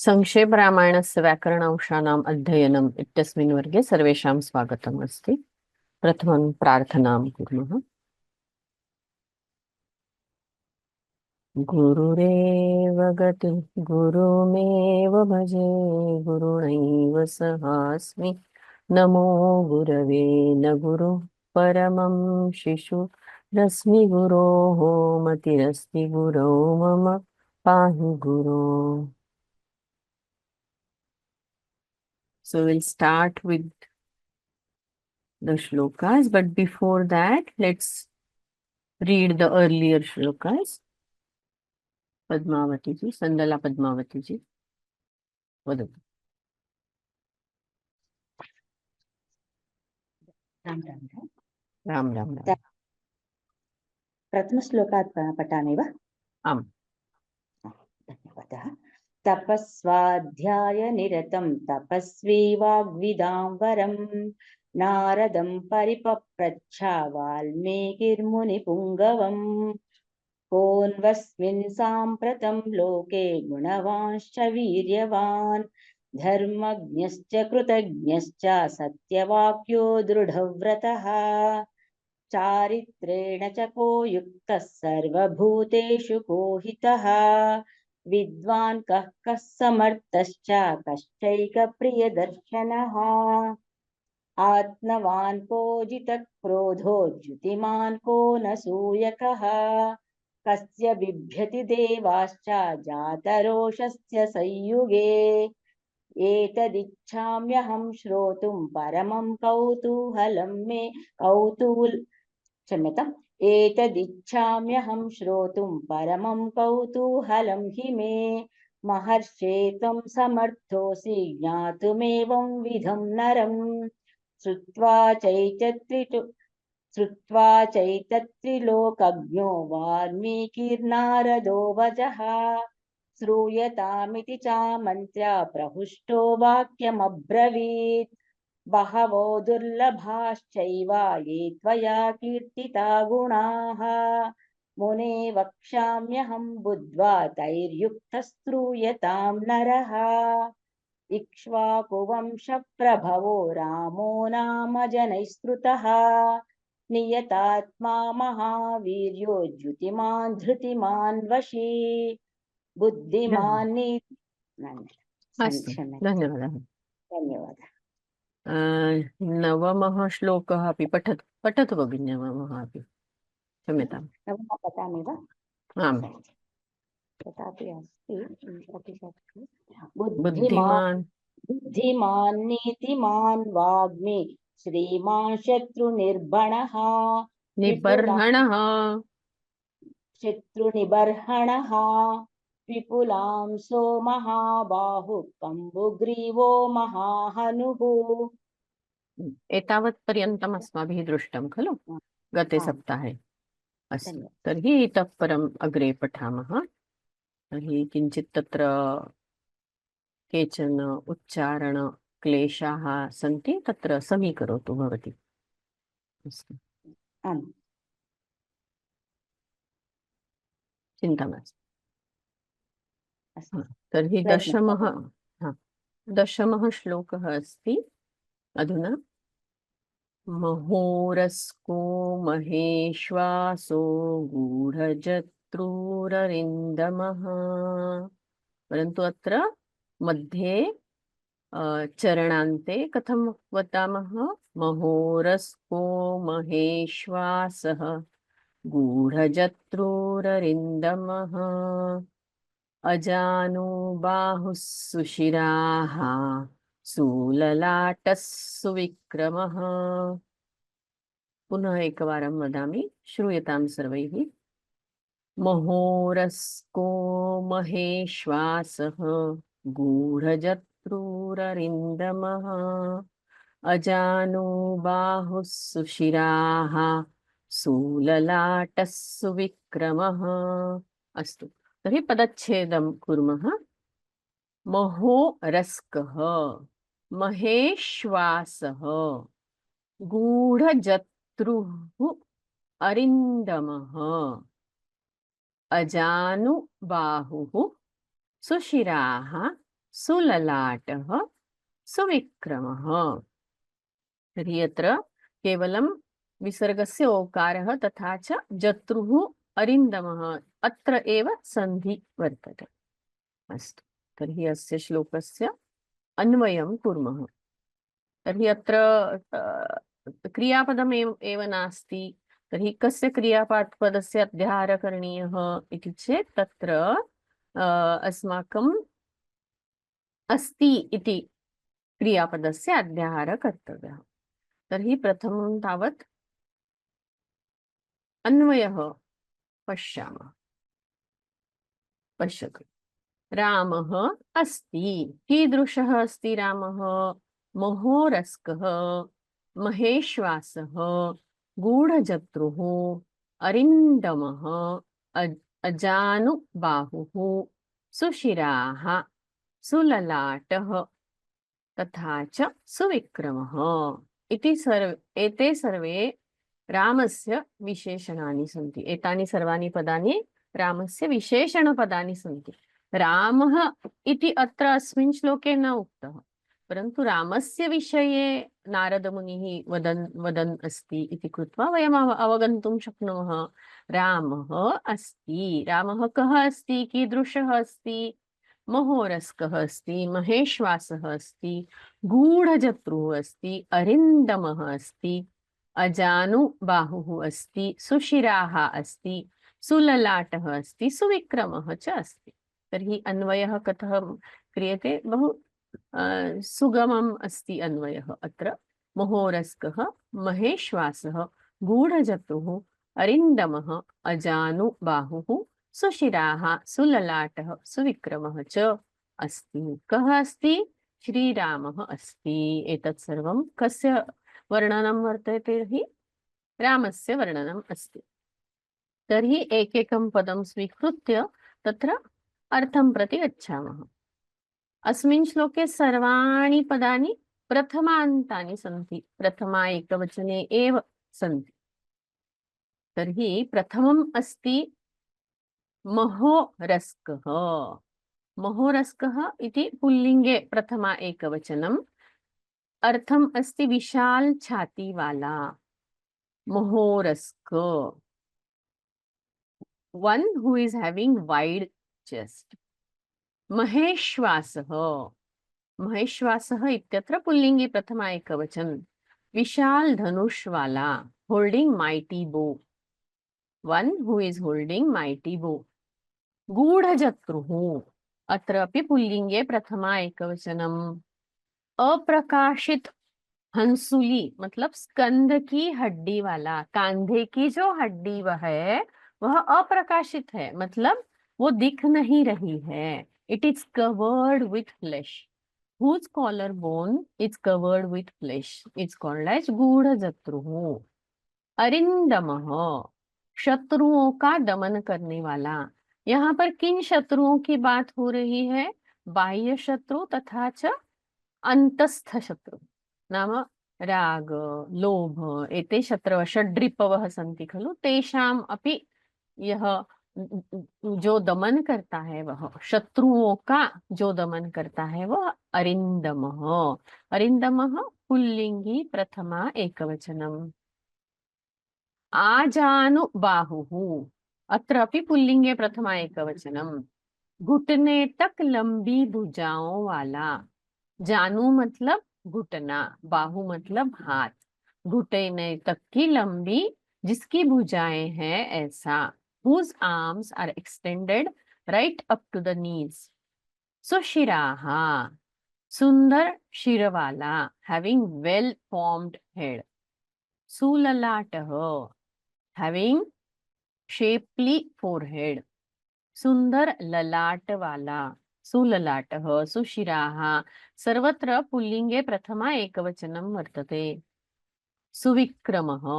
संक्षेप रामायणस्य व्याकरणंशानाम् अध्ययनम् इत्यस्मिन् वर्गे सर्वेषां स्वागतम् अस्ति। प्रथमं प्रार्थनां कुर्मः। गुरुरेव गति गुरुमेव भजे गुरुणैव सहास्मि नमो गुरवे न गुरु परमं शिशु रश्मि गुरोः मतिरस्ति गुरौ मम पाहि गुरो। So we'll start with the shlokas, but before that, let's read the earlier shlokas. Padmavati ji, Sandala Padmavati ji, vadatu. Ram Ram Ram Ram Ram Ram. प्रथमश्लोकात् पठामि वा? आम्. धन्यवादः। तपस्वाध्यायनिरतं तपस्वी वाग्विदां वरं नारदं परिपप्रच्छ वाल्मीकिर्मुनिपुङ्गवम् कोऽन्वस्मिन् साम्प्रतं लोके गुणवांश्च वीर्यवान् धर्मज्ञश्च कृतज्ञश्च सत्यवाक्यो दृढव्रतः चारित्रेण च को युक्तः सर्वभूतेषु को हितः विद्वान् कः समर्थश्च कश्चैकप्रियदर्शनः आत्मवान् को जितक्रोधो द्युतिमान् को न सूयकः कस्य बिभ्यति देवाश्च जातरोषस्य संयुगे एतदिच्छाम्यहं श्रोतुं परमं कौतूहलं मे एतदिच्छाम्यहं श्रोतुं परमं कौतूहलं हि मे महर्षे त्वं समर्थोऽसि ज्ञातुमेवं विधं नरम् श्रुत्वा चैतत्रिलोकज्ञो वाल्मीकिर्नारदो वचः श्रूयतामिति चामन्त्र्य प्रहृष्टो वाक्यमब्रवीत् बहवो दुर्लभाश्चैव ये त्वया कीर्तिता गुणाः मुने वक्ष्याम्यहं बुद्ध्वा तैर्युक्तः नरः इक्ष्वाकुवंशप्रभवो रामो नाम जनैः नियतात्मा महावीर्यो द्युतिमान् धृतिमान् वशी बुद्धिमान् अस्तु, धन्यवादः. धन्यवादः। नवमः श्लोकः अपि पठतु भगिनी. नवमः अपि क्षम्यताम्. नवमः पठामि वा? आम्. तथापि अस्ति। बुद्धिमान् नीतिमान् वाग्मी श्रीमान् शत्रुनिर्भणः शत्रुनिबर्हणः विपुलांसो महाबाहुः कम्बुग्रीवो महाहनुः. एतावत् पर्यन्तम् अस्माभिः दृष्टं खलु गते सप्ताहे. अस्तु, तर्हि इतः परम् अग्रे पठामः. तर्हि किञ्चित् तत्र केचन उच्चारणक्लेशाः सन्ति, तत्र समीकरोतु भवती. अस्तु, चिन्ता मास्तु. तर्हि दशमः श्लोकः अस्ति अधुना. महोरस्को महेश्वासो गूढजत्रूररिन्दमः. परन्तु अत्र मध्ये चरणान्ते कथं वदामः? महोरस्को महेश्वासः गूढजत्रूररिन्दमः अजानुबाहुः सुशिराः शूललाटः सुविक्रमः. पुनः एकवारं वदामि, श्रूयतां सर्वैः. महोरस्को महेश्वासः गूढजत्रूररिन्दमः अजानुबाहुः सुशिराः शूललाटः सुविक्रमः. अस्तु, तर्हि पदच्छेदं कुर्मः. महोरस्कः महेश्वासः गूढजत्रुः अरिन्दमः अजानुबाहुः सुशिराः सुललाटः सुविक्रमः। तर्हि अत्र केवलं विसर्गस्य ओकारः तथा च जत्रुः अरिन्दमः अत्र एव सन्धि वर्तते। अस्तु, तर्हि अस्य श्लोकस्य अन्वयं कुर्मः। तर्हि अत्र क्रियापदम् एव नास्ति, तर्हि कस्य क्रियापदस्य अध्याहारः करणीयः इति चेत् तत्र अस्माकं अस्ति इति क्रियापदस्य अध्याहारः कर्तव्यः। तर्हि प्रथमं तावत् अन्वयः पश्यामः। पश्यतु, रामः अस्ति। कीदृशः अस्ति रामः? महोरस्कः, महेश्वासः, गूढजत्रुः, अरिन्दमः, अजानुबाहुः, सुशिराः, सुललाटः तथा च सुविक्रमः इति एते सर्वे रामस्य विशेषणानि सन्ति। एतानि सर्वाणि पदानि रामस्य विशेषणपदानि सन्ति। रामः इति अत्र अस्मिन् श्लोके न उक्तः, परन्तु रामस्य विषये नारदमुनिः वदन् अस्ति इति कृत्वा वयम् अवगन्तुं शक्नुमः। रामः अस्ति। रामः कः अस्ति? कीदृशः अस्ति? महोरस्कः अस्ति, महेश्वासः अस्ति, गूढजत्रुः अस्ति, अरिन्दमः अस्ति, अजानुबाहुः अस्ति, सुशिराः अस्ति, सुललाटः अस्ति, सुविक्रमः च अस्ति। तर्हि अन्वयः कथं क्रियते? बहु सुगमम् अस्ति अन्वयः। अत्र महोरस्कः, महेश्वासः, गूढजत्रुः, अरिन्दमः, अजानुबाहुः, सुशिराः, सुललाटः, सुविक्रमः च अस्ति। कः अस्ति? श्रीरामः अस्ति। एतत् सर्वं कस्य वर्णनं वर्तते? तर्हि रामस्य वर्णनम् अस्ति। तर्हि एकैकं पदं स्वीकृत्य तत्र अर्थं प्रति गच्छामः। अस्मिन् श्लोके सर्वाणि पदानि प्रथमान्तानि सन्ति, प्रथमा एकवचने एव सन्ति। तर्हि प्रथमम् अस्ति महोरस्कः। महोरस्कः इति पुल्लिङ्गे प्रथमा एकवचनम्। अर्थम् अस्ति विशाल छाती वाला। महोरस्क, one who is having wide chest. महेश्वासः, महेश्वासः इत्यत्र पुल्लिङ्गे प्रथमा एकवचन। विशाल धनुष वाला, holding mighty bow, one who is holding mighty bow. गूढजत्रुः, अत्र अपि पुल्लिङ्गे प्रथमा एकवचनम्। अप्रकाशित हंसुली मतलब स्कंध की हड्डी वाला, कांधे की जो हड्डी वह अप्रकाशित है, मतलब वो दिख नहीं रही है। It is covered with flesh. whose collarbone is covered with flesh is called as गूढ़जत्रुः। अरिंदमः, शत्रुओं का दमन करने वाला। यहाँ पर किन शत्रुओं की बात हो रही है? बाह्य शत्रु तथा च अंतस्थ शत्रु। नाम राग, लोभ एते शत्रवः षड्रिपवः सन्ति खलु, तेषाम् अपि यह जो दमन करता है, वह शत्रुओं का जो दमन करता है वह अरिंदमः। अरिंदमः पुल्लिंगी प्रथमा एकवचनम्। आजानुबाहुः, अत्र अपि पुल्लिंगे प्रथमा एकवचनम्। घुटने तक लंबी भुजाओं वाला। जानू मतलब घुटना, बाहु मतलब हाथ। घुटने तक की लंबी जिसकी भुजाएं हैं ऐसा। whose arms are extended right up to the knees. सुशिराहा, सुंदर शिर वाला, having well formed head. सुललाटः, having shapely forehead. सुंदर ललाट वाला, सुललाटः। सुशिराः, सर्वत्र पुल्लिंगे प्रथमा एकवचनं वर्तते। सुविक्रमः,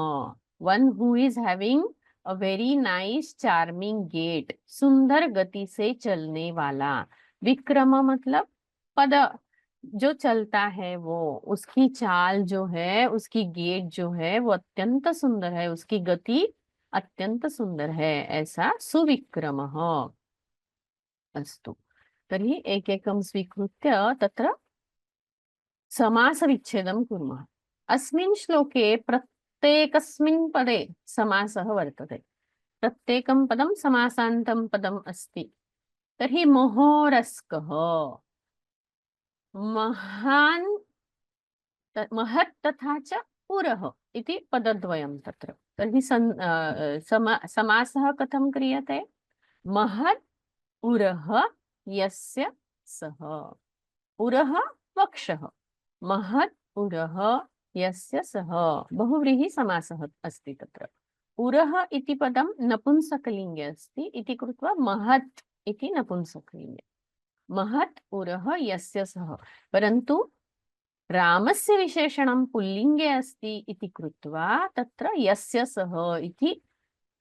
one who is having a very nice charming gait, सुंदर गति से चलने वाला। विक्रम मतलब पद, जो चलता है वो, उसकी चाल जो है, उसकी गेट जो है वो अत्यंत सुंदर है, उसकी गति अत्यंत सुंदर है, ऐसा सुविक्रमः। अस्तु, तर्हि एकैकं स्वीकृत्य तत्र समासविच्छेदं कुर्मः। अस्मिन् श्लोके प्रत्येकस्मिन् पदे समासः वर्तते। प्रत्येकं पदं समासान्तं पदम् अस्ति। तर्हि महोरस्कः, महान्, महत् तथा च पुरः इति पदद्वयं तत्र। तर्हि समासः कथं क्रियते? महत् पुरः यस्य सः। पुरः वक्षः, महत् पुरः यस्य सः, बहुव्रीहि समासः अस्ति तत्र। पुरः इति पदं नपुंसकलिङ्गे अस्ति इति कृत्वा महत् इति नपुंसकलिङ्गे। महत् पुरः यस्य सः। परन्तु रामस्य विशेषणं पुल्लिङ्गे अस्ति इति कृत्वा तत्र यस्य सः इति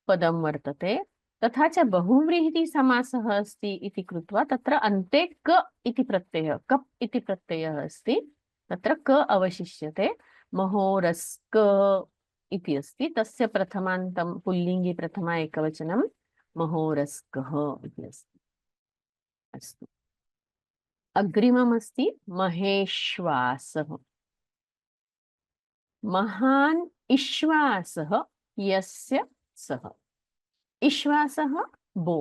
पदं वर्तते। तथा च बहुव्रीहि समासः अस्ति इति कृत्वा तत्र अन्ते क इति प्रत्ययः, कप् इति प्रत्ययः अस्ति, तत्र क अवशिष्यते। महोरस्क इति अस्ति, तस्य प्रथमान्तं पुल्लिङ्गे प्रथमा एकवचनं महोरस्कः इति अस्ति। अस्तु, अग्रिममस्ति महेश्वासः। महान् इश्वासः यस्य सः। इश्वासः बो।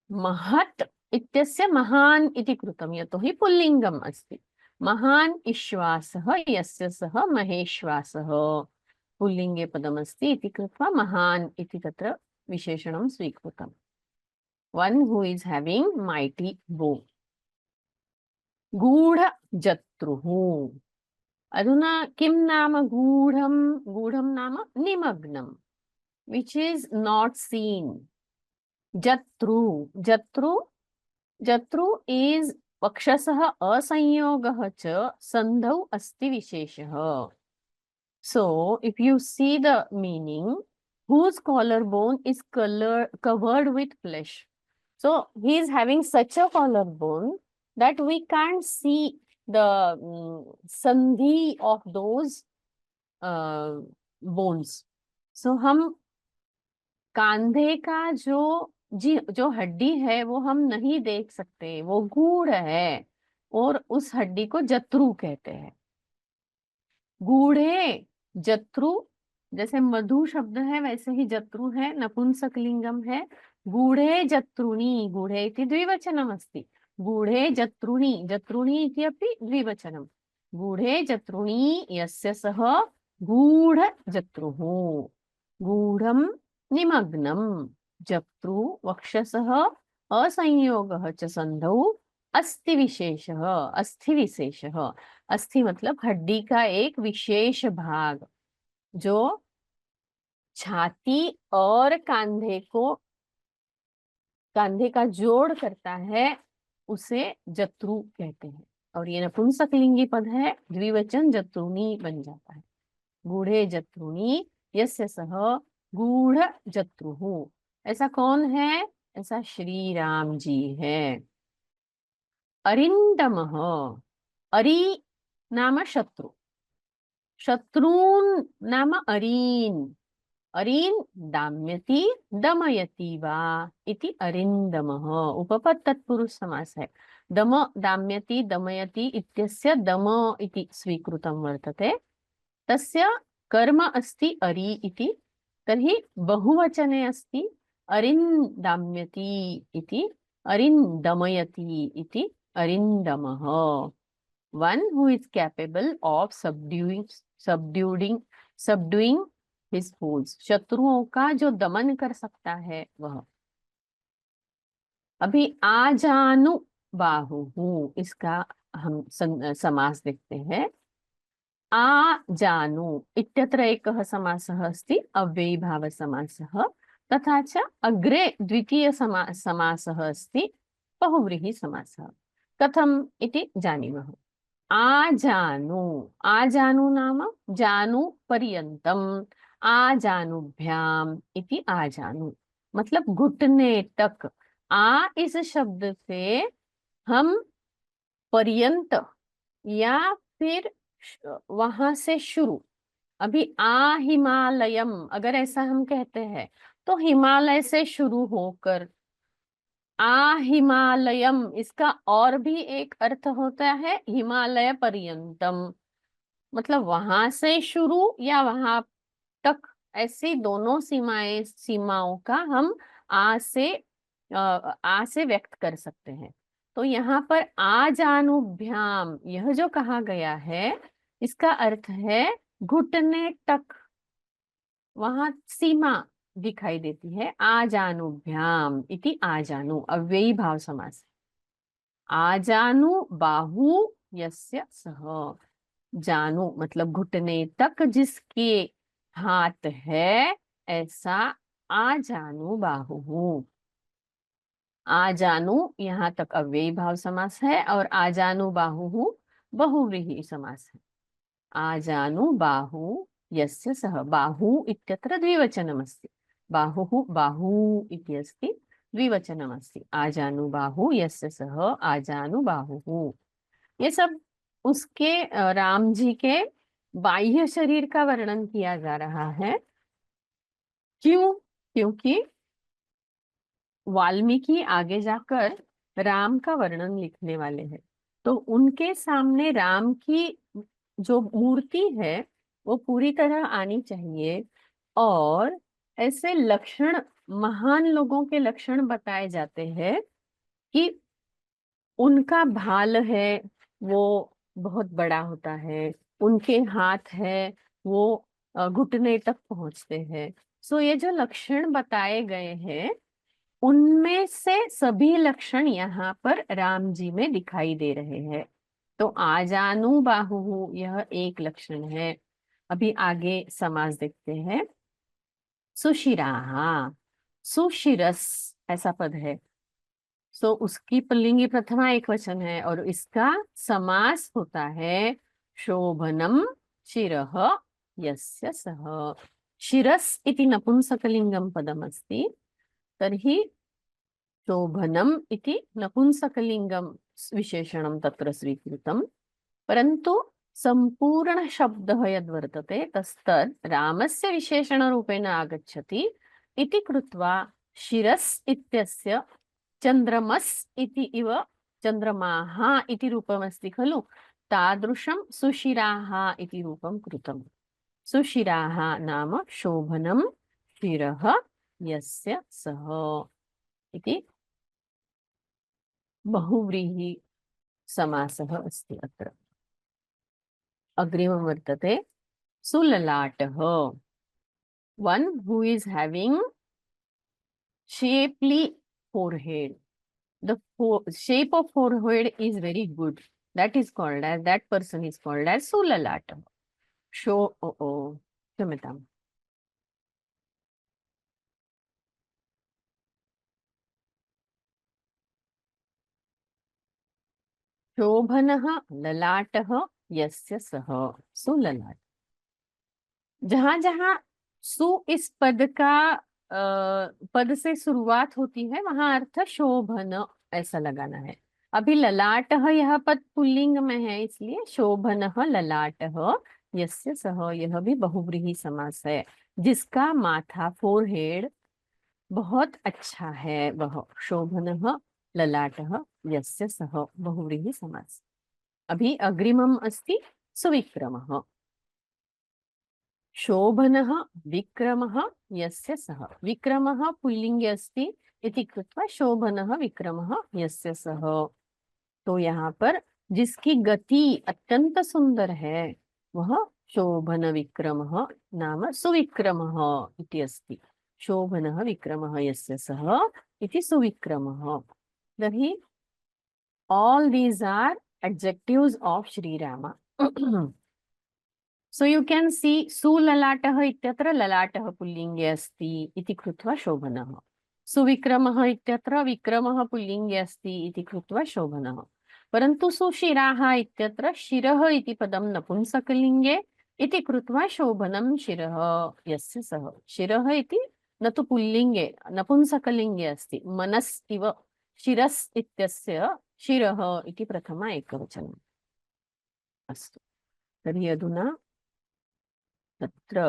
महत् इत्यस्य महान् इति कृतं, यतोहि पुल्लिङ्गम् अस्ति। महान् इश्वासः यस्य सः महेश्वासः पुल्लिङ्गे पदमस्ति इति कृत्वा महान् इति तत्र विशेषणं स्वीकृतम्। One who is having mighty bow. गूढजत्रुः। अधुना किं नाम गूढं? गूढं नाम निमग्नं, which is not seen. जत्रु, जत्रु, जत्रु is वक्षसः असंयोगः च सन्धौ अस्ति विशेषः. So if you see the meaning, whose collarbone is covered with flesh. So he is having such a collarbone that we can't see the sandhi of those bones. So हम कांधे का जो हड्डी है वो हम नहीं देख सकते, वो गूढ़ है, और उस हड्डी को जत्रु कहते हैं। गूढ़े जत्रु, जैसे मधु शब्द है वैसे ही जत्रु है, नपुंसकलिंगम है। गूढ़े जत्रुणी, गूढ़े इति द्विवचनम् अस्ति। गूढ़े जत्रुणी, जत्रुणी इति अपि द्विवचनं। गूढ़े जत्रुणी यस्य सः गूढ़ जत्रुः। गूढ़ं निमग्नं जत्रु वक्षसः असंयोगः च सन्धौ अस्थि विशेषः। अस्थि विशेषः, अस्थि मतलब हड्डी का एक विशेष भाग जो छाती और कांधे का जोड़ करता है, उसे जत्रु कहते हैं। और ये नपुंसकलिंगी पद है, द्विवचन जत्रुणी बन जाता है। गूढ़े जत्रुणी यस्य सः गूढ़ जत्रुः। ऐसा कौन है? ऐसा श्री राम जी है। अरिंदमः, अरि नाम शत्रु, शत्रून् नाम अरीन्। अरीन् दाम्यति दमयति वा इति अरिंदमः। उपपद तत्पुरुष समास है। दम दाम्यति दमयति इत्यस्य दम इति स्वीकृतं वर्तते, तस्य कर्म अस्ति अरि इति। तर्हि बहुवचने अस्ति अरिन्दाम्यति इति, अरिन्दमयति इति अरिन्दमः। One who is capable of subduing his foes. शत्रुओं का जो दमन कर सकता है वह। अभी आजानु बाहुः, इसका हम समास देखते हैं। आजानु इत्यत्र एकः समासः अस्ति, अव्ययीभावसमासः। तथा च अग्रे द्वितीय समासः अस्ति, बहुव्रीहि समासः। कथम् इति जानीमः। आजानु, आजानु नाम जानु पर्यन्तम्, आजानुभ्याम इति आजानु मतलब घुटने तक। आ इस शब्द से हम पर्यंत या फिर वहां से शुरू। अभी आ हिमालयम अगर ऐसा हम कहते हैं तो हिमालय से शुरू होकर आ हिमालयम, इसका और भी एक अर्थ होता है हिमालय पर्यंतम, मतलब वहां से शुरू या वहां तक, ऐसी दोनों सीमाओं का हम आ से व्यक्त कर सकते हैं। तो यहाँ पर आजानुभ्याम, यह जो कहा गया है इसका अर्थ है घुटने तक, वहां सीमा दिखाई देती है। आजानुभ्याम इति आजानु, अव्ययी भाव समास। आजानु बाहु यस्य सह, जानू मतलब घुटने तक जिसके हाथ है, ऐसा आ जानू बाहु। आ जानू यहाँ तक अव्ययी भाव समास है, और आ जानू बाहु बहुव्रीहि समास है। आ जानू बाहु यस्य सह, बाहु इत्यत्र द्विवचनमस्ति, बाहुः बाहु इति अस्ति, द्विवचनमस्ति। आ जानू बाहु यस्य सह, आ जानू बाहुः। ये सब उसके राम जी के बाह्य शरीर का वर्णन किया जा रहा है। क्यों? क्योंकि वाल्मीकि आगे जाकर राम का वर्णन लिखने वाले हैं, तो उनके सामने राम की जो मूर्ति है वो पूरी तरह आनी चाहिए, और ऐसे लक्षण, महान लोगों के लक्षण बताए जाते हैं कि उनका भाल है वो बहुत बड़ा होता है, उनके हाथ है वो घुटने तक पहुंचते हैं। सो ये जो लक्षण बताए गए हैं उनमें से सभी लक्षण यहाँ पर राम जी में दिखाई दे रहे हैं। तो आजानु बाहु यह एक लक्षण है। अभी आगे समास देखते हैं। सुशिराहा, सुशिरस ऐसा पद है, सो उसकी पुल्लिंगी प्रथमा एक वचन है, और इसका समास होता है शोभनम शिरः यस्य सः। शिरस इति नपुंसकलिंगम पदमस्ति, तर्हि शोभनम इति नपुंसकलिंगम विशेषणं तत्र स्वीकृतं, परन्तु संपूर्ण शब्दः यद्वर्तते तस्तद् रामस्य विशेषणरूपेण आगच्छति इति कृत्वा शिरस् इत्यस्य चन्द्रमस् इति इव चन्द्रमाः इति रूपमस्ति खलु, तादृशं सुशिराः इति रूपं कृतम्। सुशिराः नाम शोभनं शिरः यस्य सः इति बहुव्रीहि समासः अस्ति अत्र। अग्रिमं वर्तते सुललाटः, one who is having shapely forehead. The shape of forehead is very good. That is called as, that person is called as sulalata. क्षम्यताम्। शोभनः ललाटः यस्य सः, सुललाट। जहां जहां सु इस पद का पद से शुरुआत होती है वहां अर्थ शोभन ऐसा लगाना है। अभी ललाट यह पद पुल्लिंग में है, इसलिए शोभन ललाट यस्य सह, यह भी बहुव्रीहि समास है। जिसका माथा, फोरहेड बहुत अच्छा है, वह शोभन ललाट यस्य सह, बहुव्रीहि समास। अभी अग्रिमम् अस्ति सुविक्रमः। शोभनः विक्रमः यस्य सः, विक्रमः पुल्लिंगे अस्ति इति कृत्वा शोभनः विक्रमः यस्य सः। तो यहाँ पर जिसकी गति अत्यंत सुंदर है वह शोभन विक्रमः नाम सुविक्रमः इति अस्ति। शोभनः विक्रमः यस्य सः इति सुविक्रमः। तर्हि all these are adjectives of Shri Rama. So you can see सुललाटः इत्यत्र ललाटः पुल्लिंगे अस्ति इति कृत्वा शोभनः, सुविक्रमः इत्यत्र विक्रमः पुल्लिंगे अस्ति इति कृत्वा शोभनः, परन्तु सुशिराः इत्यत्र शिरः इति पदं नपुंसकलिंगे इति कृत्वा शोभनं शिरः यस्य सः। शिरः इति न तु पुल्लिंगे, नपुंसकलिंगे अस्ति, मनस् इव शिरस् इत्यस्य शिरः इति प्रथमा एकवचनम्। अस्तु, तर्हि अधुना तत्र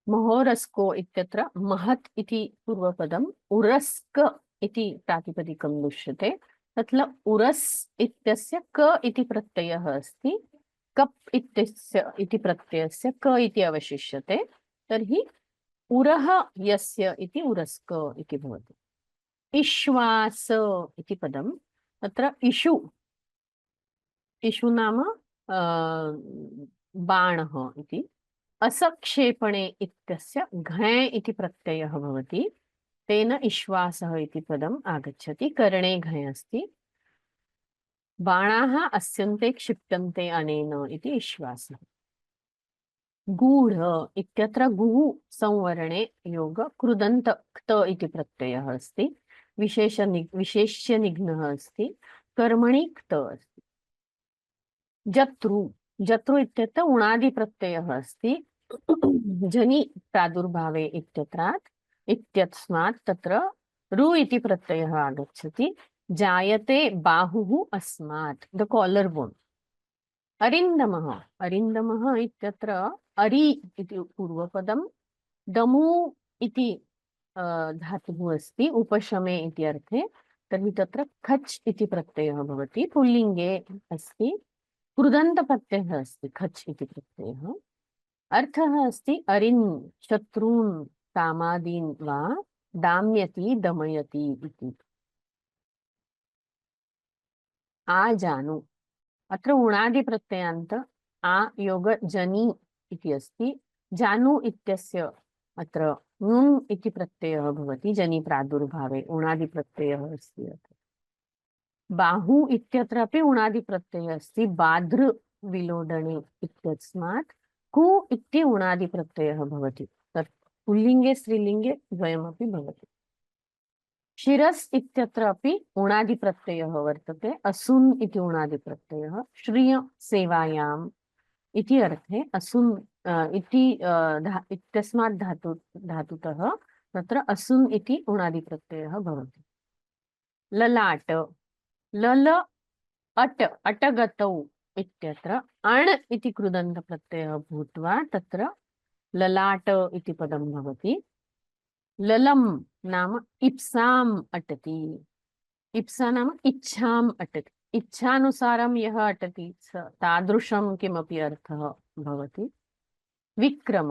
महोरस्को इत्यत्र महत् इति पूर्वपदम् उरस्क इति प्रातिपदिकं दृश्यते। तत्र उरस् इत्यस्य क इति प्रत्ययः अस्ति, कप् इत्यस्य इति प्रत्ययस्य क इति अवशिष्यते, तर्हि उरः यस्य इति उरस्क इति भवति। इश्वास इति पदं, तत्र इषु नाम बाणः इति, असक्षेपणे इत्यस्य घञ् इति प्रत्ययः भवति, तेन इश्वासः इति पदम् आगच्छति। करणे घञ् अस्ति, बाणाः अस्यन्ते क्षिप्यन्ते अनेन इति इश्वासः। गूढ इत्यत्र गुः संवरणे योग कृदन्त क्त इति प्रत्ययः अस्ति, विशेष्य निघ्नः अस्ति, कर्मणि क्त अस्ति। जत्रु इत्यत्र उणादि प्रत्ययः अस्ति, जनि प्रादुर्भावे इत्यस्मात् तत्र रु इति प्रत्ययः आगच्छति। जायते बाहुः अस्मात्, द कॉलर बोन। अरिन्दमः इत्यत्र अरि इति पूर्वपदं, दमु इति धातुः अस्ति उपशमे इति अर्थे, तर्हि तत्र खच् इति प्रत्ययः भवति। पुल्लिङ्गे अस्ति, कृदन्तप्रत्ययः अस्ति खच् इति प्रत्ययः। अर्थः अस्ति अरिन् शत्रून् कामादीन् वा दाम्यति दमयति इति। आजानु, अत्र उणादि प्रत्ययान्त आ योग जनि इति अस्ति। जानु इत्यस्य अत्र नुन् इति प्रत्ययः भवति, जनि प्रादुर्भावे उणादि प्रत्ययः अस्ति। बाहु इत्यत्र अपि उणादि प्रत्ययः अस्ति, बाधृ विलोडने इत्यस्मात् कु इति उणादि प्रत्ययः भवति। तत् पुल्लिङ्गे स्त्रीलिङ्गे द्वयमपि भवति। शिरस् इत्यत्र अपि उणादि प्रत्ययः वर्तते, असुन् इति उणादि प्रत्ययः। श्रिय सेवायाम् इति अर्थे असुन् इत्यस्मात् धातुतः तत्र असुन् इति उणादि प्रत्ययः भवति। ललाट, लल अटगतौ इत्यत्र अण् इति कृदन्त प्रत्ययः भूत्वा तत्र ललाट इति पदं भवति। ललं नाम इप्साम् अटति, इप्सा नाम इच्छाम् अटति, इच्छानुसारं यः अटति तादृशं किमपि अर्थः भवति। विक्रम,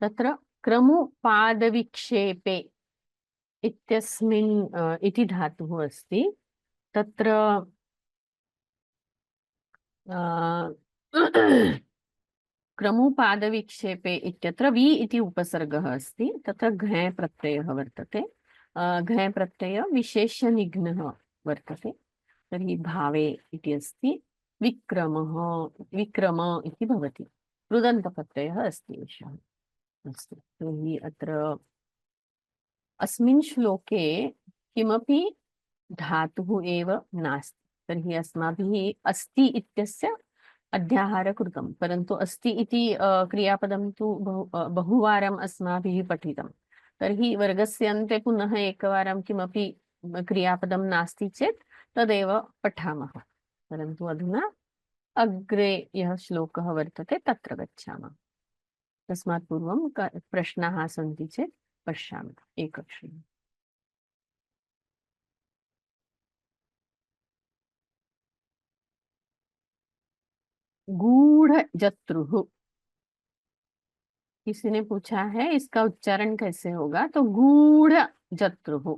तत्र क्रमुपादविक्षेपे इत्यस्मिन् इति धातुः अस्ति, तत्र क्रमुपादविक्षेपे इत्यत्र वि इति उपसर्गः अस्ति, तत्र घञ् प्रत्ययः वर्तते। घञ् प्रत्यय विशेष्य निघ्नः वर्तते, तर्हि भावे इति अस्ति। विक्रम इति भवति, कृदन्तप्रत्ययः अस्ति एषः। अस्तु, तर्हि अत्र अस्मिन् श्लोके किमपि धातुः एव नास्ति, तर्हि अस्माभिः अस्ति इत्यस्य अध्याहार कृतं, परन्तु अस्ति इति क्रियापदं तु बहुवारम् अस्माभिः पठितं। तर्हि वर्गस्य अन्ते पुनः एकवारं किमपि क्रियापदं नास्ति चेत् तदेव पठामः, परन्तु अधुना अग्रे यः श्लोकः वर्तते तत्र गच्छामः। तस्मात् पूर्वं प्रश्नाः सन्ति चेत् पश्यामः एकक्षणम्। गूढ़जत्रुः, किसी ने पूछा है इसका उच्चारण कैसे होगा, तो गूढ़जत्रुः।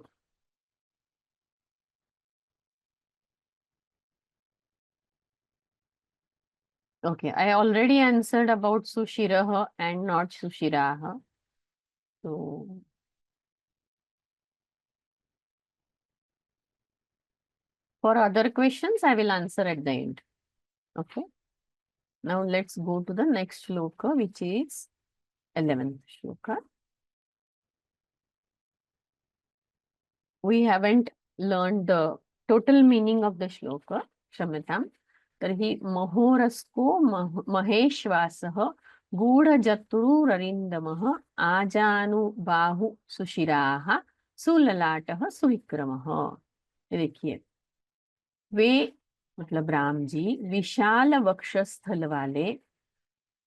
Okay, I already answered about Sushirah and not Sushirah. So, for other questions, I will answer at the end. Okay. Now let's go to the next shloka, which is 11th shloka. We haven't learned the total meaning of the shloka. Kshamyatam. तर्हि महोरस्को महेश्वासः गूढजत्रुररिन्दमः आजानुबाहु सुशिराः सुललाटः सुविक्रमः। देखिए, वे मतलब राम जी विशाल वक्षस्थल वाले,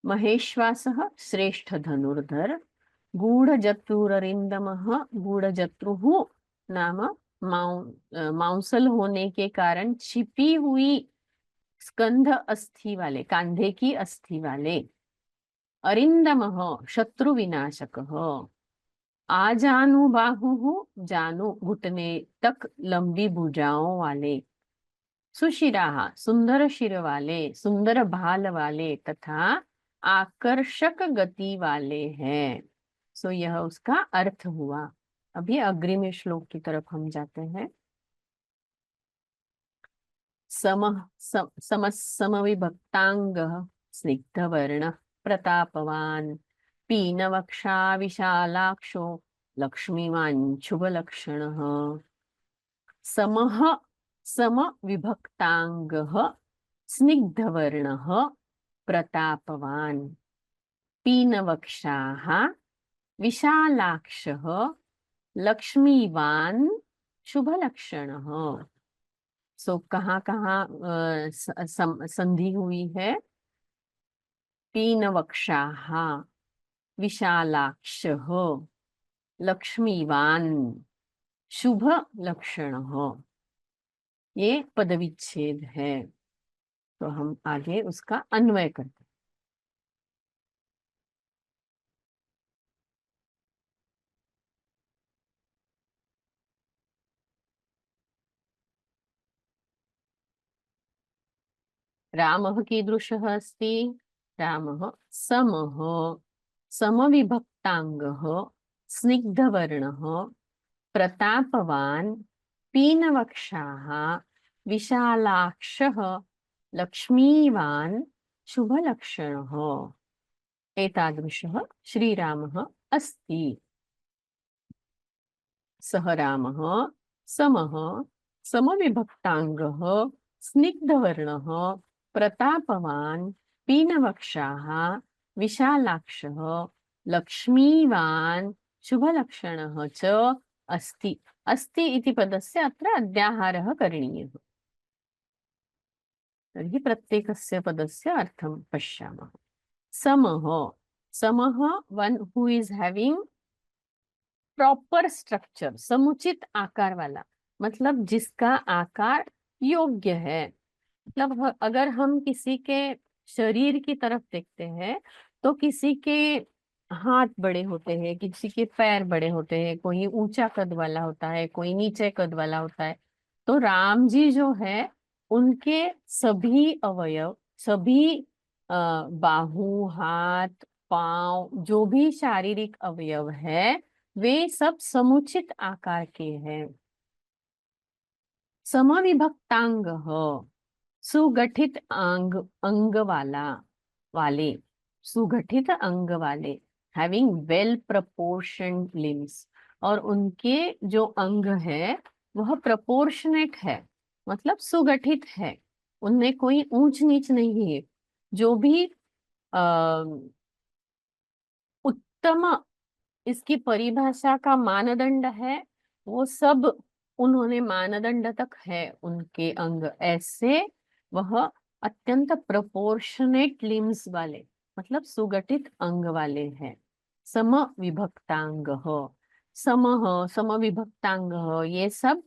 महेश्वासः श्रेष्ठ धनुर्धर, गूढ़जत्रुररिंदमः, गूढ़जत्रुः नाम मांसल होने के कारण छिपी हुई स्कंध अस्थि वाले, कांधे की अस्थि वाले, अरिंदमः शत्रु विनाशकः, आजानुबाहुः जानु घुटने तक लंबी भुजाओं वाले, सुशिराः सुंदर शिर वाले, सुंदर भाल वाले तथा आकर्षक गति वाले हैं। सो यह उसका अर्थ हुआ। अभी अग्रिम श्लोक की तरफ हम जाते हैं। समविभक्तांगः स्निग्धवर्ण प्रतापवान, पीनवक्षा विशालाक्षो, लक्ष्मीवान् शुभलक्षणः। समः समविभक्तांगः स्निग्धवर्णः प्रतापवान्, पीनवक्षाः विशालाक्षः, लक्ष्मीवान् शुभलक्षणः। सो कहाँ कहाँ संधि हुई है? पीनवक्षाः, विशालाक्षः, लक्ष्मीवान्, शुभ लक्षणः। ये पदविच्छेद है। तो हम आगे उसका अन्वय करते हैं। रामः कीदृशः अस्ति? रामः समः, समविभक्तांगः, स्निग्धवर्णः, प्रतापवान्, पीनवक्षाः, विशालाक्षः, लक्ष्मीवान्, शुभलक्षणः। एतादृशः श्रीरामः अस्ति। सः रामः समः, समविभक्तांगः, स्निग्धवर्णः, प्रतापवान्, पीनवक्षाः, विशालाक्षः, लक्ष्मीवान्, शुभलक्षणः च अस्ति। अस्ति इति पदस्य अत्र अध्याहारः करणीयः। तर्हि प्रत्येकस्य पदस्य अर्थं पश्यामः। समः, समः one who is having proper structure, समुचित आकार वाला, मतलब जिसका आकार योग्य है। मतलब अगर हम किसी के शरीर की तरफ देखते हैं तो किसी के हाथ बड़े होते हैं, किसी के पैर बड़े होते हैं, कोई ऊंचा कद वाला होता है, कोई नीचे कद वाला होता है। तो राम जी जो है उनके सभी अवयव, सभी बाहु, हाथ, पांव, जो भी शारीरिक अवयव है वे सब समुचित आकार के हैं। समविभक्तांग, सुगठित अंग, अंग वाले, सुगठित अंग वाले, हैविंग वेल प्रपोर्शन्ड लिम्स, और उनके जो अंग है वह प्रपोर्शनेट है, मतलब सुगठित है, उनमें कोई ऊंच नीच नहीं है। जो भी उत्तम इसकी परिभाषा का मानदंड है वो सब उन्होंने मानदंड तक है उनके अंग। ऐसे वह अत्यंत प्रोपोर्शनेट लिम्स वाले, मतलब सुगठित अंग वाले हैं। सम विभक्तांग, समः, समविभक्तांग, ये सब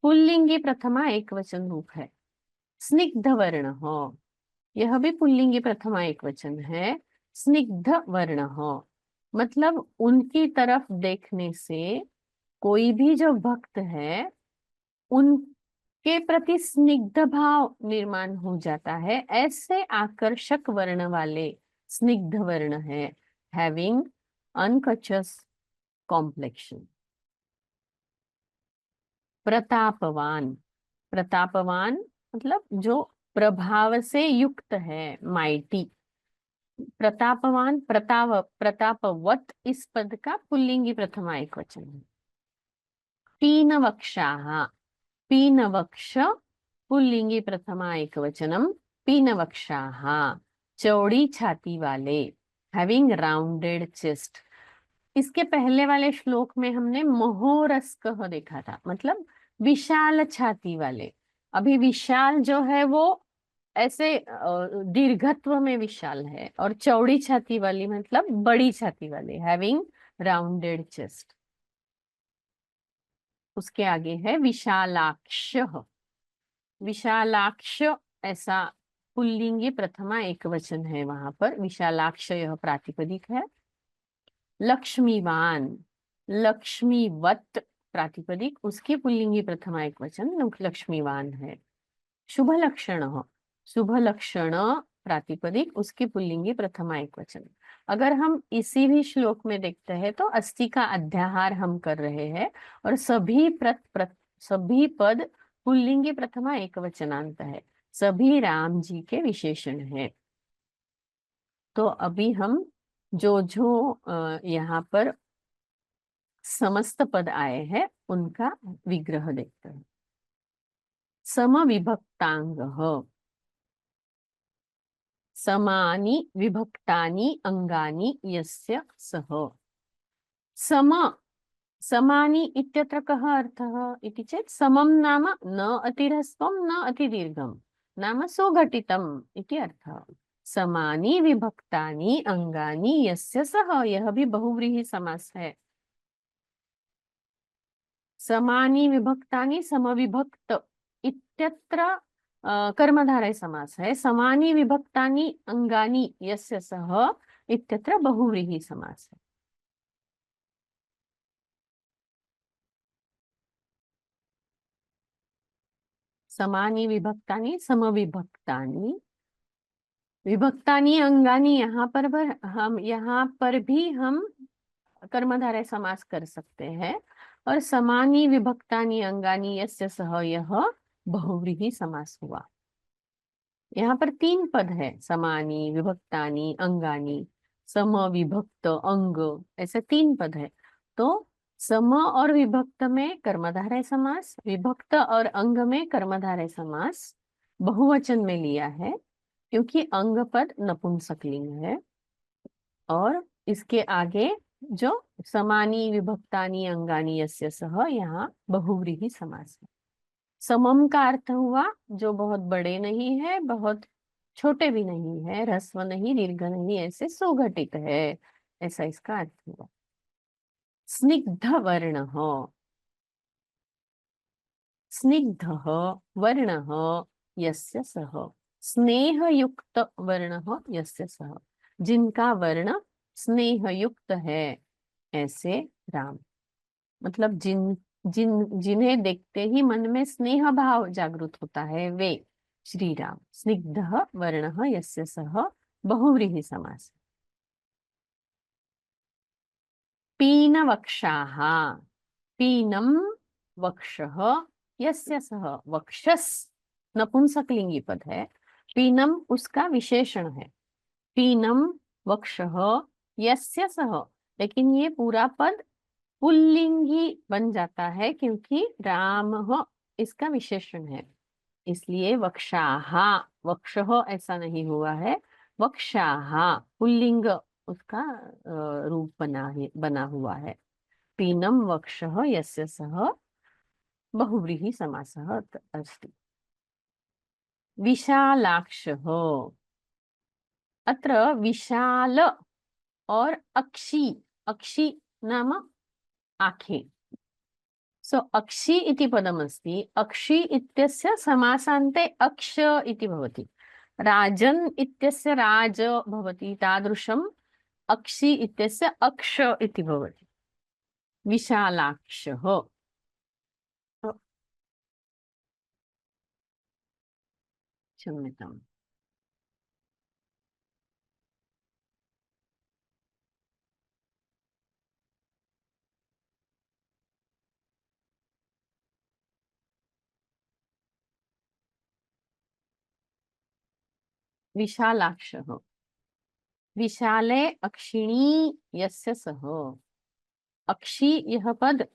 पुल्लिंगी प्रथमा एकवचन रूप है। स्निग्ध वर्ण, यह भी पुल्लिंगी प्रथमा एकवचन है। स्निग्ध वर्ण मतलब उनकी तरफ देखने से कोई भी जो भक्त है उनके प्रति स्निग्ध भाव निर्माण हो जाता है। ऐसे आकर्षक वर्ण वाले स्निग्ध वर्ण है, हैविंग अनकचस कॉम्प्लेक्शन। प्रतापवान, प्रतापवान मतलब जो प्रभाव से युक्त है, माइटी। प्रतापवान, प्रतापवत इस पद का पुल्लिंगी प्रथमा एकवचन है। पीनवक्षाः, पीनवक्ष पुल्लिंगी प्रथमा एकवचनम पीनवक्षाः, चौड़ी छाती वाले, हैविंग राउंडेड चेस्ट। इसके पहले वाले श्लोक में हमने महोरस्कः देखा था, मतलब विशाल छाती वाले। अभी विशाल जो है वो ऐसे दीर्घत्व में विशाल है, और चौड़ी छाती वाली मतलब बड़ी छाती वाली, हैविंग राउंडेड चेस्ट। उसके आगे है विशालाक्ष। विशालाक्ष ऐसा पुल्लिंगी प्रथमा एक वचन है वहां पर। विशालाक्ष यह प्रातिपदिक है। लक्ष्मीवान, लक्ष्मीवत प्रातिपदिक, उसकी पुल्लिंगी प्रथमा एक वचन लक्ष्मीवान है। शुभ लक्षण, शुभ लक्षण प्रातिपदिक, उसकी पुल्लिंगी प्रथमा एक वचन। अगर हम इसी भी श्लोक में देखते हैं तो अस्थि का अध्याहार हम कर रहे हैं, और सभी पद पुल्लिंगी प्रथमा एक वचनांत है, सभी राम जी के विशेषण है। तो अभी हम जो जो यहाँ पर समस्त पद आए हैं उनका विग्रह देखते हैं। समविभक्तांग, समानि विभक्तानि अंगानि यस्य सः। सम, समानि इत्यत्र कः अर्थः इति चेत् समं नाम न अतिह्रस्वं न अतिदीर्घं, नाम सुघटितम् इति अर्थः। समानि विभक्तानि अंगानि यस्य सः, यह भी बहुव्रीहि समास है। समानि विभक्तानि समविभक्त इत्यत्र कर्मधारय समास है। समानि विभक्तानि अंगानि यस्य सः इत्यत्र बहुव्रीहि समास है। समानि विभक्तानि समविभक्तानि, विभक्तानि अंगानि, यहाँ पर भी हम कर्मधारय समास कर सकते हैं। और समानि विभक्तानि अंगानि यस्य सः, यह बहुव्रीहि समास हुआ। यहाँ पर 3 पद है, समानी, विभक्तानी, अंगानी, सम विभक्त अंग, ऐसे 3 पद है। तो सम और विभक्त में कर्मधारय समास, विभक्त और अंग में कर्मधारय समास बहुवचन में लिया है, क्योंकि अंग पद नपुंसकलिंग है। और इसके आगे जो समानी विभक्तानी अंगानी यस्य सह, यहाँ बहुव्रीहि समास है। समम का अर्थ हुआ जो बहुत बड़े नहीं है, बहुत छोटे भी नहीं है, ह्रस्व नहीं, दीर्घ नहीं, ऐसे सुघटित है, ऐसा इसका अर्थ हुआ। स्निग्ध वर्ण, स्निग्ध वर्ण यस्य सः, स्नेह युक्त वर्ण यस्य सः, जिनका वर्ण स्नेह युक्त है, ऐसे राम। मतलब जिन्हें देखते ही मन में स्नेह भाव जागृत होता है, वे श्री राम। स्निग्ध वर्ण यस्य सः बहुव्रीहि समास। पीन वक्षाः, पीनम वक्षः यस्य सः, वक्षस नपुंसकलिंगी पद है, पीनम उसका विशेषण है। पीनम वक्षः यस्य सः, लेकिन ये पूरा पद पुल्लिंगी बन जाता है क्योंकि राम इसका विशेषण है, इसलिए वक्षाहा, वक्षः ऐसा नहीं हुआ है, वक्षाहा पुल्लिंग उसका रूप बना हुआ है। पीनम वक्षः यस्य सः बहुव्रीहि समासः अस्ति। विशालाक्षः, अत्र विशाल और अक्षी, अक्षी नाम आखे। सो अक्षी इति पदमस्ति, अक्षी इत्यस्य समासान्ते अक्ष इति भवति। राजन् इत्यस्य राज भवति, तादृशम् अक्षी इत्यस्य अक्ष इति भवति। विशालाक्षः, क्षम्यताम्। विशालाक्षः, विशाले अक्षिणी यस्य सः, अक्षी यह पद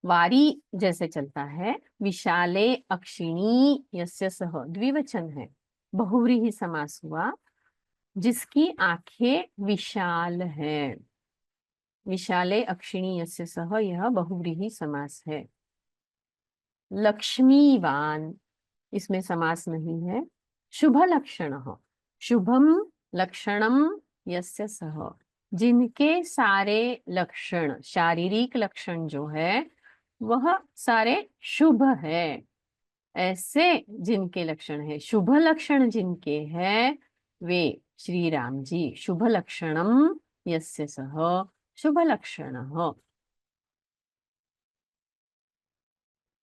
वारी जैसे चलता है। विशाले अक्षिणी यस्य सः द्विवचन है, बहुव्रीहि समास हुआ, जिसकी आंखें विशाल है। विशाले अक्षिणी यस्य सह, यह बहुव्रीहि समास है। लक्ष्मीवान, इसमें समास नहीं है। शुभ लक्षण, शुभम लक्षणम यस्य सह, जिनके सारे लक्षण, शारीरिक लक्षण जो है वह सारे शुभ है, ऐसे जिनके लक्षण है, शुभ लक्षण जिनके हैं वे श्री राम जी। शुभ लक्षणम यस्य सह शुभ लक्षणः।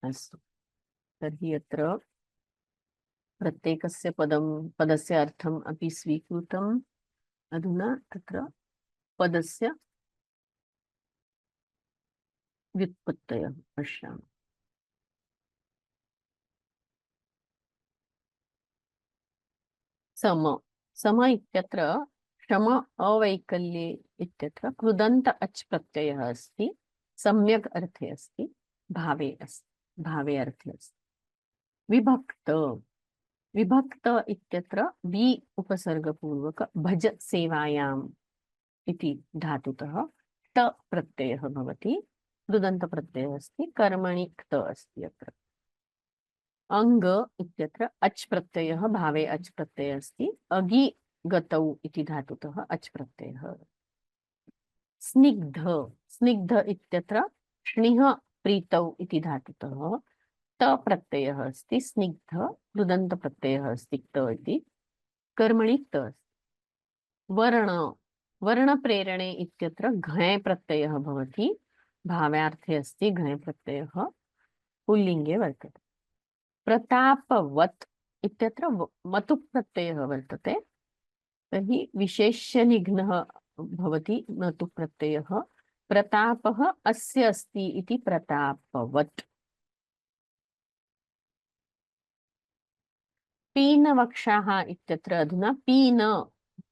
अस्तु, तर्हि अत्र प्रत्येकस्य पदस्य अर्थम् अपि स्वीकृतम्। अधुना तत्र पदस्य व्युत्पत्तयः पश्यामः। सम, सम इत्यत्र श्रम अवैकल्ये इत्यत्र कृदन्त अच् प्रत्ययः अस्ति, सम्यक् अर्थे अस्ति, भावे अस्ति, भावे अर्थे अस्ति। विभक्त, विभक्त इत्यत्र वि उपसर्गपूर्वक भज सेवायाम् इति धातुतः ट प्रत्ययः भवति, कृदन्त प्रत्ययः अस्ति, कर्मणि क्त अस्ति अत्र। अंग इत्यत्र अच् प्रत्ययः, भावे अच् प्रत्ययः अस्ति, अगि गतौ इति धातुतः अच् प्रत्ययः। स्निग्ध, स्निग्ध इत्यत्र श्निह प्रीतौ इति धातुतः त प्रत्ययः अस्ति, स्निग्ध, कृदन्त प्रत्ययः अस्ति क्त इति, कर्मणि क्त अस्ति। वर्ण, वर्ण प्रेरणे इत्यत्र घञ् प्रत्ययः भवति, भावार्थे अस्ति घञ् प्रत्ययः, पुल्लिङ्गे वर्तते। प्रतापवत् इत्यत्र मतु प्रत्ययः वर्तते, तर्हि विशेष्यनिघ्नः भवति मतु प्रत्ययः। प्रतापः अस्य अस्ति इति प्रतापवत्। पीनवक्षाः इत्यत्र अधुना पीन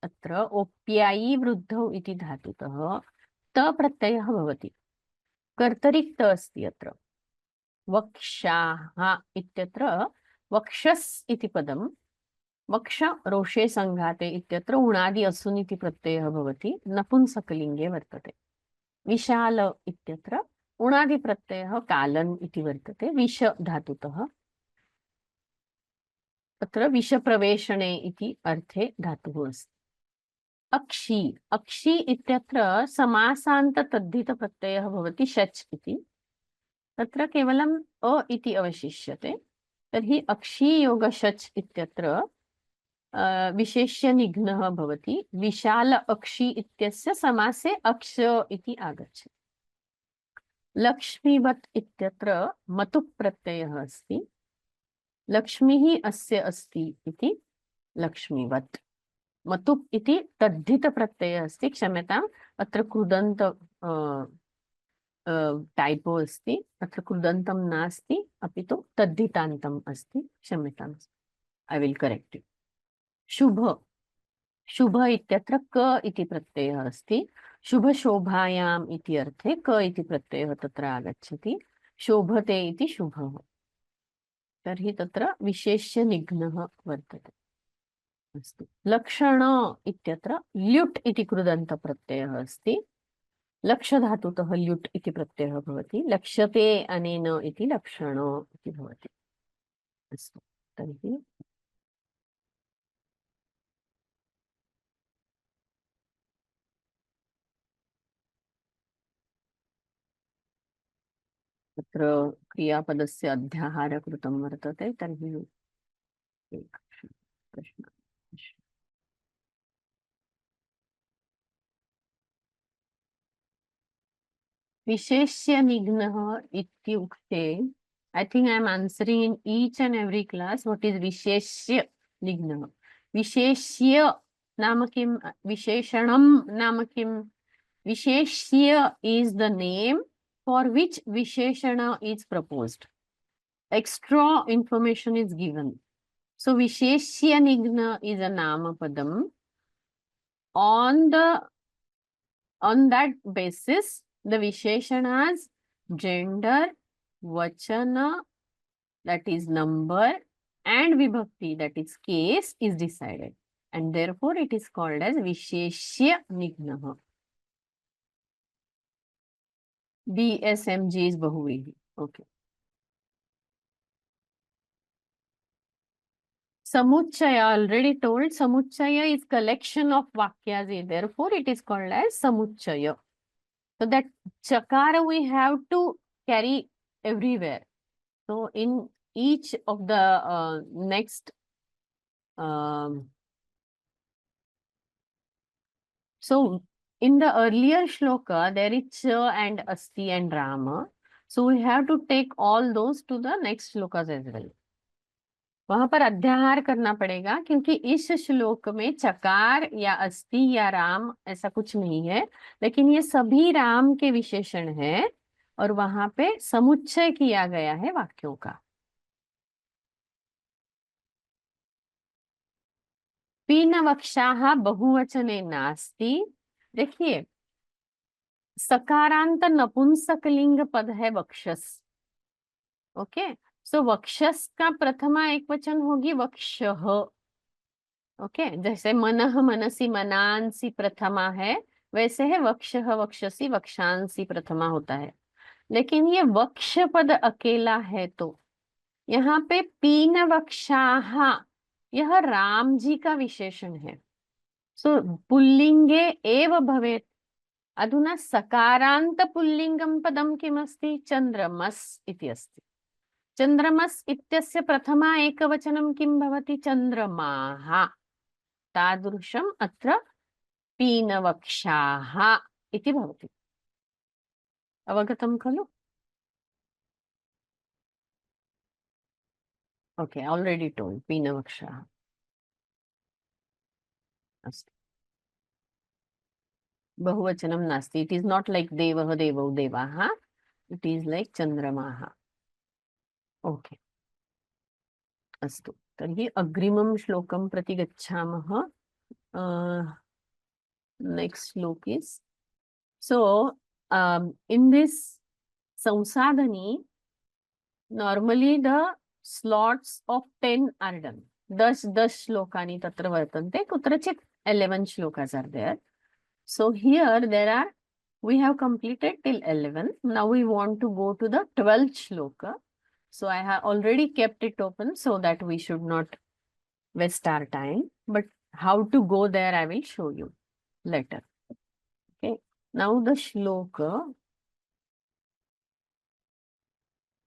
अत्र ओप्यायी वृद्धौ इति धातुतः त प्रत्ययः भवति, कर्तरि क्त अस्ति अत्र। वक्षाः इत्यत्र वक्षस् इति पदं, वक्ष रोषे संघाते इत्यत्र उणादि असुन् इति प्रत्ययः भवति, नपुंसकलिङ्गे वर्तते। विशाल इत्यत्र उणादि प्रत्ययः कालन् इति वर्तते, विष धातुतः, अत्र विषप्रवेशणे इति अर्थे धातुः अस्ति। अक्षी, अक्षी इत्यत्र समासान्त तद्धित प्रत्ययः भवति शच् इति, तत्र केवलम् अ इति अवशिष्यते, तर्हि अक्षी योग शच् इत्यत्र विशेष्य निघ्नः भवति। विशाल अक्षी इत्यस्य समासे अक्ष इति आगच्छति। लक्ष्मीवत् इत्यत्र मतु प्रत्ययः अस्ति, लक्ष्मीः अस्य अस्ति इति लक्ष्मीवत्। मतुप् इति तद्धित प्रत्ययः अस्ति, क्षम्यताम्, अत्र कृदन्त टाइपो अस्ति, अत्र कृदन्तं नास्ति, अपि तु तद्धितान्तम् अस्ति, क्षम्यताम्, ऐ विल् करेक्ट् इट्। शुभ, शुभ इत्यत्र क इति प्रत्ययः अस्ति, शुभ शोभायाम् इति अर्थे क इति प्रत्ययः तत्र आगच्छति, शोभते इति शुभः, तर्हि तत्र विशेष्य निघ्नः वर्तते। अस्तु, लक्षण इत्यत्र ल्युट् इति कृदन्त प्रत्ययः अस्ति, लक्ष धातुतः ल्युट् इति प्रत्ययः भवति, लक्ष्यते अनेन इति लक्षण इति भवति। अस्तु, तर्हि तत्र क्रियापदस्य अध्याहार कृतं वर्तते, तर्हि एक प्रश्न। विशेष्य निघ्नः इत्युक्ते, I think I am answering in each and every class what is विशेष्य निघ्नः। विशेष्य नाम किं, विशेषणं नाम किं? विशेष्य is the name for which visheshana is proposed. Extra information is given. So visheshya nighna is a namapadam. On that basis, the visheshanas gender, vachana, that is number, and vibhakti, that is case, is decided. And therefore it is called as visheshya nighna. BSMG is बहुव्रीहि. Okay. Samuchaya, already told, Samuchaya is collection of Vakyas, therefore it is called as Samuchaya. So that Chakara we have to carry everywhere. So in each of the next, so in the earlier shloka, there is Cha and Asti and Rama. So we have to take all those to the next shlokas as well. वहां पर अध्याहार करना पड़ेगा क्योंकि इस श्लोक में चकार या अस्ति या राम ऐसा कुछ नहीं है, लेकिन ये सभी राम के विशेषण है और वहां पे समुच्चय किया गया है वाक्यों का. पीनवक्षाः बहुवचने नास्ति. देखिए, सकारांत नपुंसकलिंग पद है वक्षस. ओके, सो वक्षस का प्रथमा एक वचन होगी वक्षः. ओके, जैसे मनः मनसि मनांसि प्रथमा है, वैसे है वक्षः वक्षसि वक्षांसि प्रथमा होता है. लेकिन ये वक्ष पद अकेला है तो यहाँ पे पीन वक्षाः यह राम जी का विशेषण है. सो पुल्लिंगे एव भवेत्. अधुना सकारांत पुल्लिंगम पदम किमस्ति? चंद्रमस इति अस्ति. चंद्रमस इत्यस्य प्रथमा एकवचनं किं भवति? चंद्रमाः. तादृशम् अत्र पीनवक्षाः इति भवति. अवगतं खलु? ओके, ऑलरेडी टोल्ड पीनवक्षाः. अस्तु, बहुवचनं नास्ति. इट इज नॉट लाइक देवः देवौ देवाः, इट इज लाइक चंद्रमाः. ओके, अस्तु, तर्हि अग्रिमं श्लोकं प्रति गच्छामः. नेक्स्ट श्लोक is, so in this संसाधनी normally the slots of 10 are done. 10 श्लोकानि तत्र वर्तन्ते. कुत्रचित् 11 shlokas are there. So here there are, we have completed till 11. Now we want to go to the 12th shloka. So I have already kept it open so that we should not waste our time. But how to go there I will show you later. Okay. Now the shloka.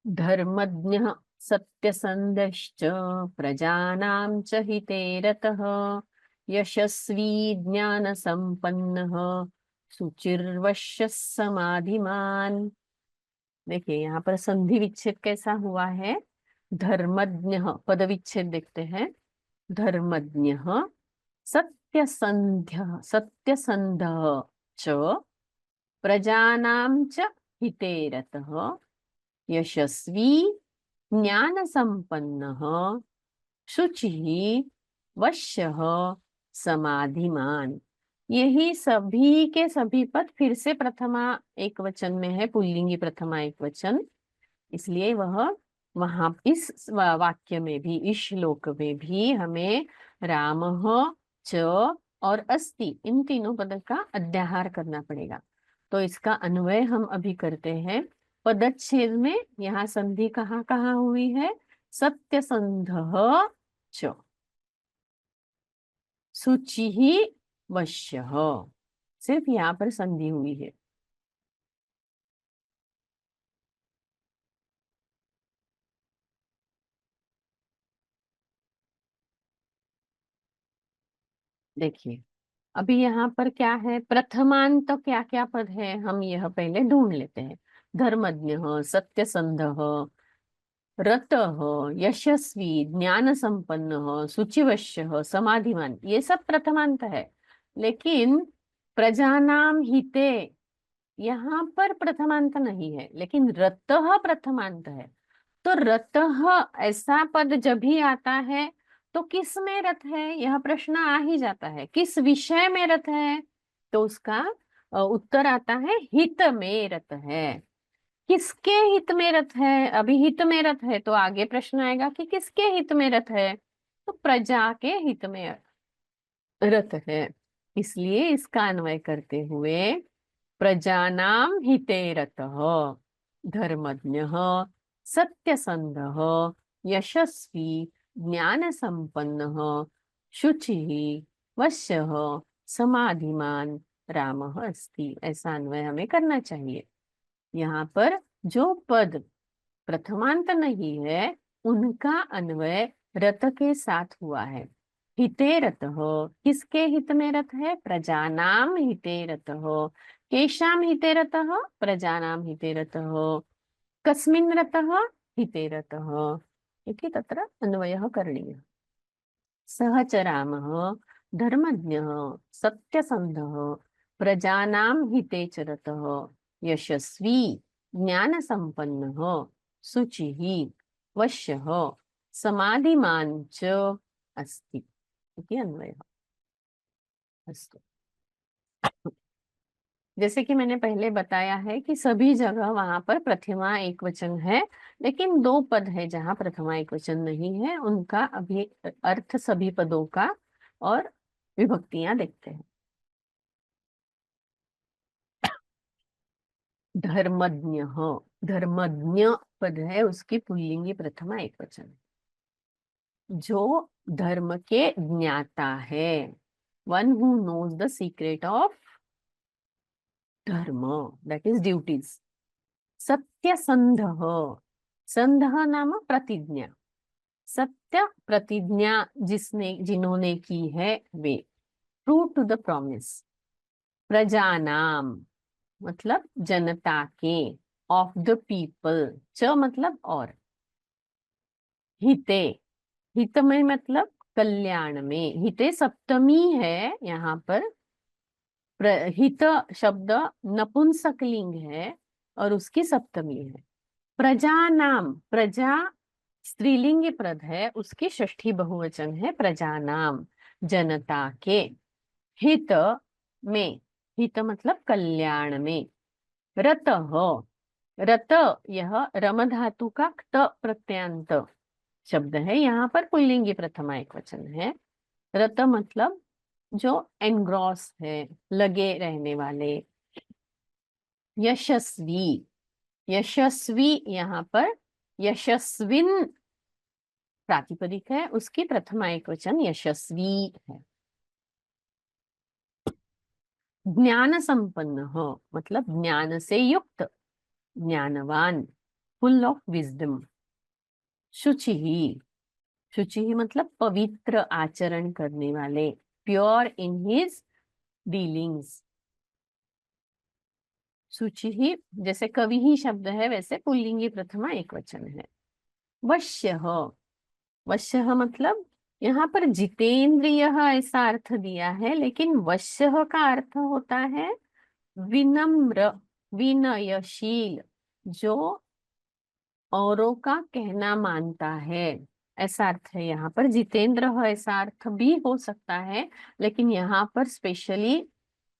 धर्मज्ञः सत्यसन्धश्च प्रजानां च हिते रतः यशस्वी ज्ञानसम्पन्नः शुचिर्वश्यः समाधिमान्. देखिए यहाँ पर संधि विच्छेद कैसा हुआ है. धर्मज्ञः पद विच्छेद देखते हैं. धर्मज्ञः सत्यसन्ध्यः सत्यसन्धः च प्रजानां च हिते रतः यशस्वी ज्ञानसम्पन्नः शुचिः वश्यः समाधिमान्. यही सभी के सभी पद फिर से प्रथमा एक वचन में है, पुल्लिंगी प्रथमा एक वचन, इसलिए वह वहां इस वाक्य में भी, इस श्लोक में भी हमें रामः च और अस्ति इन तीनों पद का अध्याहार करना पड़ेगा. तो इसका अन्वय हम अभी करते हैं. पदच्छेद में यहाँ संधि कहाँ कहाँ हुई है? सत्यसन्धः च शुचिः वश्यः, सिर्फ यहाँ पर संधि हुई है. देखिए अभी यहाँ पर क्या है, प्रथमांत तो क्या क्या पद है हम यह पहले ढूंढ लेते हैं. धर्मज्ञः, सत्यसन्धः, रतः, यशस्वी, ज्ञान संपन्न, शुचिवश्यः, समाधिमान, ये सब प्रथमांत है. लेकिन प्रजानाम हिते यहाँ पर प्रथमांत नहीं है, लेकिन रतः प्रथमांत है. तो रतः ऐसा पद जब भी आता है तो किस में रत है, यह प्रश्न आ ही जाता है. किस विषय में रत है? तो उसका उत्तर आता है हित में रत है. किसके हित में रत है? अभी हित में रत है तो आगे प्रश्न आएगा कि किसके हित में रत है, तो प्रजा के हित में रत है. इसलिए इसका अन्वय करते हुए प्रजानां हिते रतः, धर्मज्ञः, सत्यसन्धः, यशस्वी, ज्ञानसम्पन्नः, शुचिः, वश्यः, समाधिमान रामः अस्ति। ऐसा अन्वय हमें करना चाहिए। यहाँ पर जो पद प्रथमांत नहीं है उनका अन्वय रत के साथ हुआ है। हिते रतः, किसके हित में रत है? प्रजानाम हिते रतः। केषां हिते रतः? प्रजानां हिते रतः। कस्मिन् रतः? हिते रतः इति तत्र अन्वयः करणीयः। सः च रामः धर्मज्ञः, सत्यसन्धः, प्रजानां हिते च रतः, यशस्वी, ज्ञानसम्पन्नः, शुचिः, वश्यः, समाधिमान् च अस्ति इति अन्वयः। अस्तु। जैसे कि मैंने पहले बताया है कि सभी जगह वहां पर प्रथमा एकवचन है, लेकिन दो पद है जहां प्रथमा एकवचन नहीं है, उनका अभी अर्थ सभी पदों का और विभक्तियां देखते हैं। धर्मज्ञ, धर्मज्ञ पद है, उसकी पुल्लिंगी प्रथमा एकवचन, जो धर्म के ज्ञाता है, one who knows the secret of dharma, that is duties. सत्यसंध, संध नाम प्रतिज्ञा, सत्य प्रतिज्ञा जिन्होंने की है वे, ट्रू टू द प्रॉमिस। प्रजानाम मतलब जनता के, ऑफ द पीपल, च मतलब और। हिते, हित में मतलब कल्याण में, हिते सप्तमी है यहाँ पर। हित शब्द नपुंसकलिंग है और उसकी सप्तमी है। प्रजा नाम, प्रजा स्त्रीलिंग पद है, उसकी षष्ठी बहुवचन है प्रजा नाम, जनता के। हित में, हित मतलब कल्याण में। रत, रत यह रम धातु का क्त प्रत्यंत शब्द है, यहाँ पर पुल्लिंगी प्रथमा एकवचन है। रत मतलब जो एनग्रॉस है, लगे रहने वाले। यशस्वी, यशस्वी यहाँ पर यशस्विन प्रातिपदिक है, उसकी प्रथमा एकवचन यशस्वी है। ज्ञान संपन्न हो मतलब ज्ञान से युक्त, ज्ञानवान, फुल ऑफ विजडम। शुचि, शुचि मतलब पवित्र आचरण करने वाले, प्योर इन हिज डीलिंग्स। शुचि ही जैसे कवि ही शब्द है, वैसे पुल्लिंगी प्रथमा एकवचन है। वश्य, वश्य मतलब यहाँ पर जितेंद्रिय ऐसा अर्थ दिया है, लेकिन वश्य का अर्थ होता है विनम्र, विनयशील, जो औरों का कहना मानता है, ऐसा अर्थ है यहाँ पर। जितेंद्र है ऐसा अर्थ भी हो सकता है, लेकिन यहाँ पर स्पेशली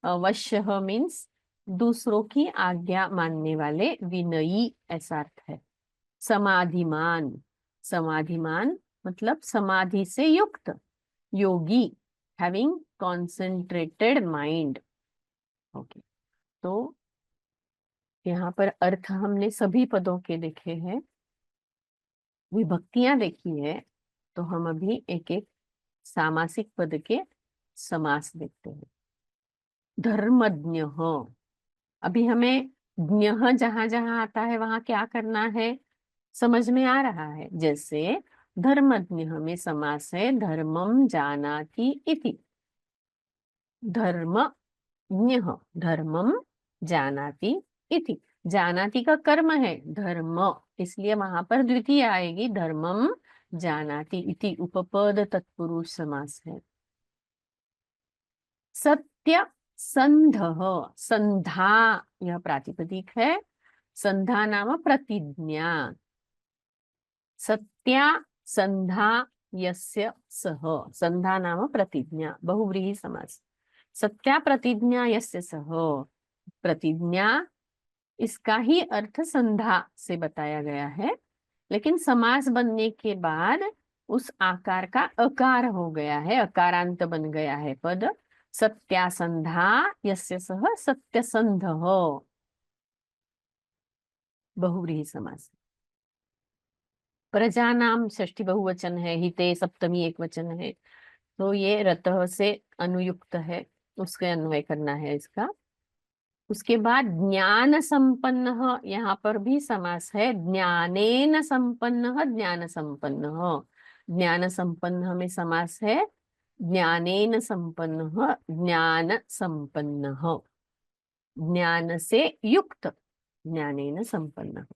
वश्य मीन्स दूसरों की आज्ञा मानने वाले, विनयी ऐसा अर्थ है। समाधिमान, समाधिमान मतलब समाधि से युक्त, योगी, हैविंग कॉन्सेंट्रेटेड माइंड। ओके, तो यहाँ पर अर्थ हमने सभी पदों के देखे हैं, विभक्तियां देखी है, तो हम अभी एक एक सामासिक पद के समास देखते हैं। धर्मज्ञ, अभी हमें ज्ञ जहां जहां आता है वहां क्या करना है समझ में आ रहा है। जैसे धर्मज्ञ में समास है धर्मम जानाति इति, धर्मज्ञ, धर्मम जानाति इति, जानाति का कर्म है धर्म, इसलिए वहां पर द्वितीय आएगी, धर्मम जानाति इति, उपपद तत्पुरुष समास है। सत्य संध, संधा यह प्रातिपदिक है, संधा नाम प्रतिज्ञा। सत्या संधा यस्य सह, संधा नाम प्रतिज्ञा, बहुव्रीहि समास। सत्या प्रतिज्ञा यस्य सह, प्रतिज्ञा इसका ही अर्थ संधा से बताया गया है, लेकिन समास बनने के बाद उस आकार का अकार हो गया है, अकारांत बन गया है पद। सत्यासंधा यस्य सः सत्यसंधः, बहुव्रीहि समास। प्रजानाम षष्ठी बहुवचन है, हिते सप्तमी एक वचन है, तो ये रतः से अनुयुक्त है, उसके अन्वय करना है इसका। उसके बाद ज्ञान संपन्न, यहाँ पर भी समास है, ज्ञानेन संपन्न, ज्ञान संपन्न। ज्ञान संपन्न में समास है, ज्ञानेन संपन्न, ज्ञान संपन्न, ज्ञान से युक्त, ज्ञानेन संपन्न।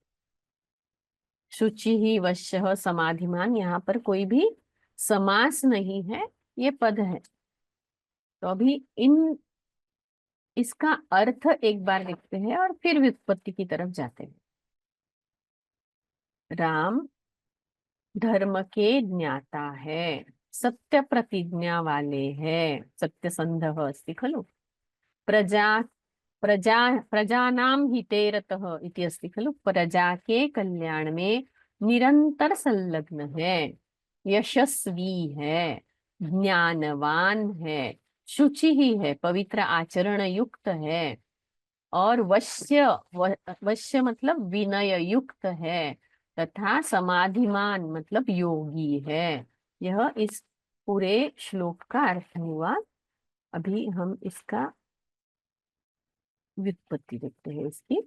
शुचि ही वश्य समाधिमान, यहाँ पर कोई भी समास नहीं है, ये पद है। तो अभी इसका अर्थ एक बार लिखते हैं और फिर व्युत्पत्ति की तरफ जाते हैं। राम धर्म के ज्ञाता है, सत्य प्रतिज्ञा वाले हैं, सत्यसंधः अस्ति खलु। प्रजा प्रजा प्रजानां हिते रतः इति अस्ति खलु। प्रजा के कल्याण में निरंतर संलग्न है, यशस्वी है, ज्ञानवान है, शुचि ही है, पवित्र आचरण युक्त है, और वश्य मतलब विनय युक्त है, तथा समाधिमान मतलब योगी है। यह इस पूरे श्लोक का अर्थ हुआ। अभी हम इसका व्युत्पत्ति देखते हैं इसकी।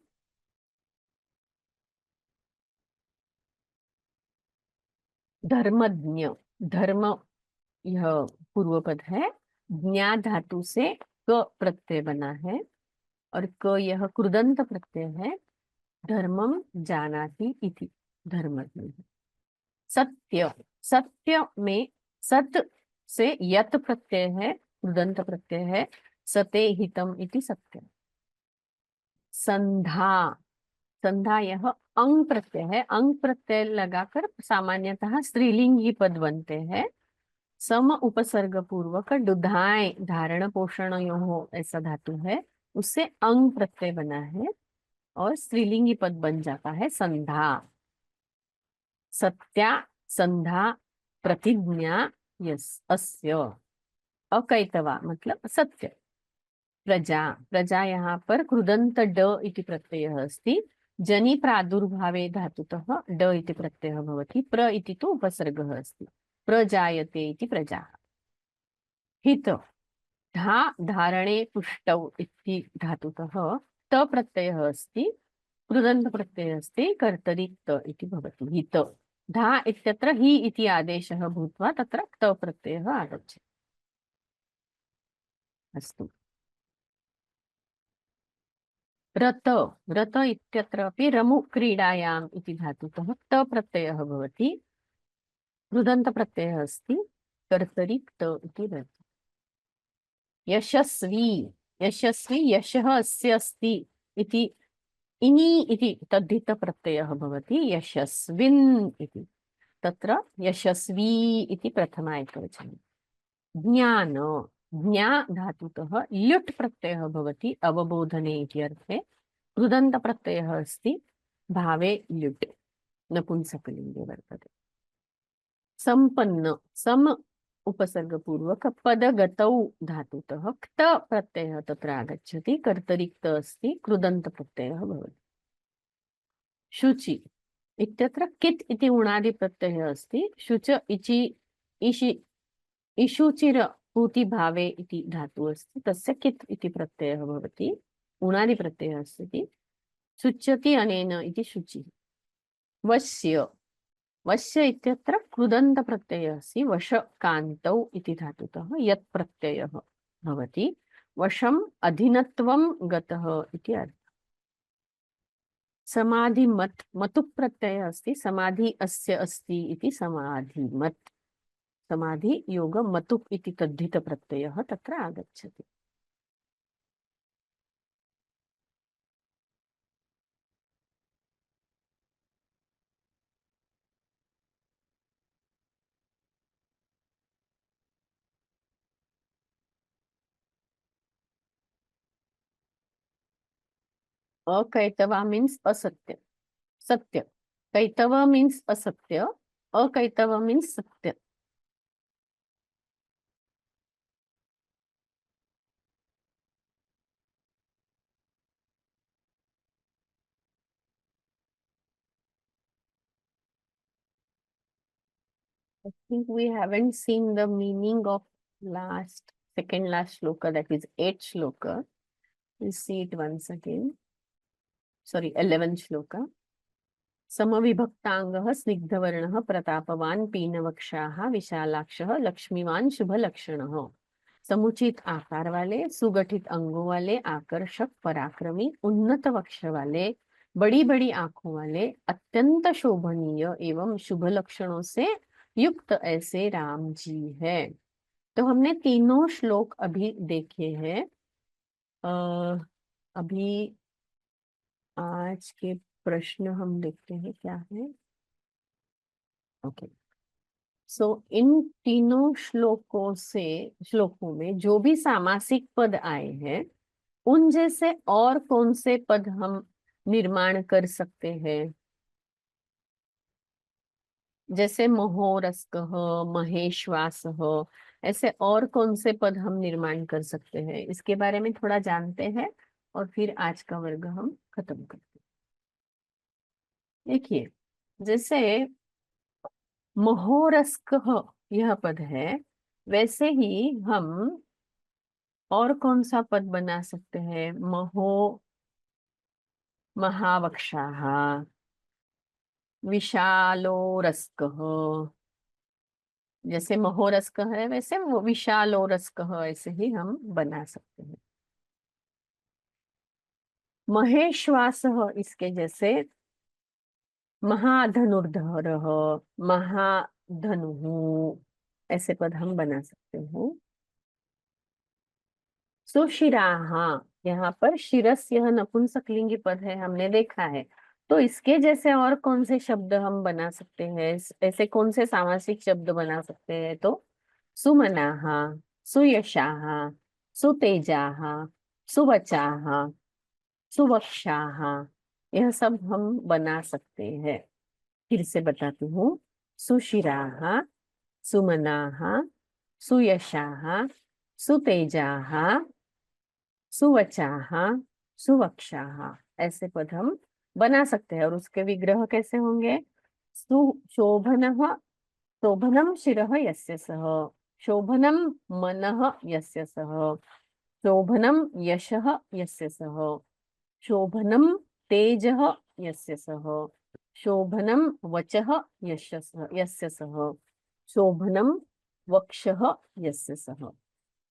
धर्मज्ञ, धर्म यह पूर्व पद है, ज्ञा धातु से क प्रत्यय बना है, और क यह कृदंत प्रत्यय है। धर्मम जानाति इति, धर्मज्ञ। सत्य, सत्य में सत से यत प्रत्यय है, कृदंत प्रत्यय है, सते हितम इति सत्य। संधा, संधा यह अंग प्रत्यय है, अंग प्रत्यय लगाकर सामान्यतः स्त्रीलिंगी पद बनते हैं। सम उपसर्ग पूर्वक दुधाए धारण पोषण यो ऐसा धातु है, उससे अंग प्रत्यय बना है और स्त्रीलिंगी पद बन जाता है संधा। सत्या संधा प्रतिज्ञा यस अस्य। अकैतवा मतलब सत्य। प्रजा, प्रजा यहाँ पर कृदंत ड इति प्रत्ययः अस्ति, जनि प्रादुर्भावे धातुतः ड इति प्रत्ययः भवति। प्र इति तु उपसर्गः अस्ति, प्रजायते इति प्रजा। हित, धा धारणे पुष्टौ इति धातुतः त प्रत्ययः अस्ति, कृदंत प्रत्ययः अस्ति, कर्तरि त इति भवति। हित, धा इत्यत्र हि इति आदेशः भूत्वा तत्र त प्रत्ययः आगच्छति। अस्तु। रत, रत इत्यत्रापि रमु क्रीडायाम् इति धातुतः त प्रत्ययः भवति, कृदंत प्रत्ययः अस्ति, कर्तरि त इति भवति। यशस्वी, यशस्वी यशः अस्य अस्ति इति इनि इति तद्धित प्रत्ययः भवति, यशस्विन् इति, तत्र यशस्वी इति प्रथमा एकवचने। ज्ञान, ज्ञा धातुतः ल्युट् प्रत्ययः भवति, अवबोधने इति अर्थे, कृदंत प्रत्ययः अस्ति, भावे ल्युट्, नपुंसकलिंगे वर्तते। संपन्न, सम उपसर्ग पूर्वक पदगतौ धातुतः क्त प्रत्ययः तत्र आगच्छति, कर्तरि क्त अस्ति, कृदंत प्रत्ययः भवति। शुचि इत्यत्र कित् इति उणादि प्रत्ययः अस्ति, शुच इचि इषि इषुचिर पूति भावे इति धातुः अस्ति, तस्य कित् इति प्रत्ययः भवति, उणादि प्रत्ययः अस्ति, शुच्यति अनेन इति शुचिः। वश्य, वश्य इत्यत्र कृदंत प्रत्ययः अस्ति, वशकान्तौ इति धातुतः यत् प्रत्ययः भवति, वशम् अधीनत्वं गतः इति अर्थः। समाधि मत्, मतु प्रत्ययः अस्ति, समाधि अस्य अस्ति इति समाधि मत्, समाधि योग मतु इति तद्धित प्रत्ययः तत्र आगच्छति। अकैतवा मीन्स असत्य, सत्य। कैतव मीन्स असत्य, अकैतव मीन्स सत्य। I think we haven't seen the meaning of second last shloka, that is 8th shloka. We'll see it once again. Sorry, 11th shloka. समविभक्तांगः स्निग्धवर्णः प्रतापवान् पीनवक्षाः विशालाक्षः लक्ष्मीवान शुभ लक्षणः। समुचित आकार वाले, सुगठित अंगों वाले, आकर्षक, पराक्रमी, उन्नत वक्ष वाले, बड़ी बड़ी आंखों वाले, अत्यंत शोभनीय एवं शुभ लक्षणों से युक्त ऐसे राम जी है। तो हमने तीनों श्लोक अभी देखे हैं। अभी आज के प्रश्न हम देखते हैं क्या है। ओके, सो इन तीनों श्लोकों में जो भी सामासिक पद आए हैं, उन जैसे और कौन से पद हम निर्माण कर सकते हैं? जैसे महोरस्कः, महेश्वासः, ऐसे और कौन से पद हम निर्माण कर सकते हैं? इसके बारे में थोड़ा जानते हैं और फिर आज का वर्ग हम खत्म करते हैं। देखिए, जैसे महोरस्कः यह पद है, वैसे ही हम और कौन सा पद बना सकते हैं? महावक्षाः, विशालोरस्कः। जैसे महोरस्कः है वैसे वो विशालोरस्कः ऐसे ही हम बना सकते हैं। महेश्वासः इसके जैसे महाधनुर्धरः, महाधनुः, ऐसे पद हम बना सकते हैं। सुशिराः, यहाँ पर शिरस यह नपुंसकलिंगी पद है, हमने देखा है। तो इसके जैसे और कौन से शब्द हम बना सकते हैं? ऐसे कौन से सामासिक शब्द बना सकते हैं? तो सुमनाः, सुयशाः, सुतेजाः, सुवचाः, सुवक्षाः, यह सब हम बना सकते हैं। फिर से बताती हूँ। सुशिराः, सुमनाः, सुयशाः, सुतेजाः, सुवचाः, सुवक्षाः, ऐसे पद हम बना सकते हैं। और उसके विग्रह कैसे होंगे? सुशोभनः, शोभनम शिरः यस्य सः, शोभनम मनः यस्य सः, शोभनम यशः यस्य सः, शोभनम तेजः यस्य सः, शोभनम वचः यस्य सः, शोभनम वक्षः यस्य सः,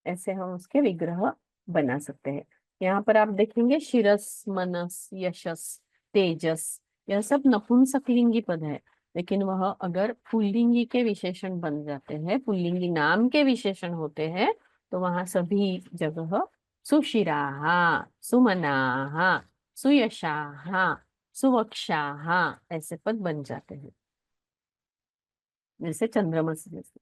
ऐसे हम उसके विग्रह बना सकते हैं। यहाँ पर आप देखेंगे शिरस, मनस, यशस, तेजस, यह सब नपुंसकलिंगी पद है। लेकिन वह अगर पुल्लिंगी के विशेषण बन जाते हैं, पुल्लिंगी नाम के विशेषण होते हैं, तो वहां सभी जगह सुशिराः, सुमनाः, सुयशाः, सुवक्षाः ऐसे पद बन जाते हैं। जैसे चंद्रमस जैसे।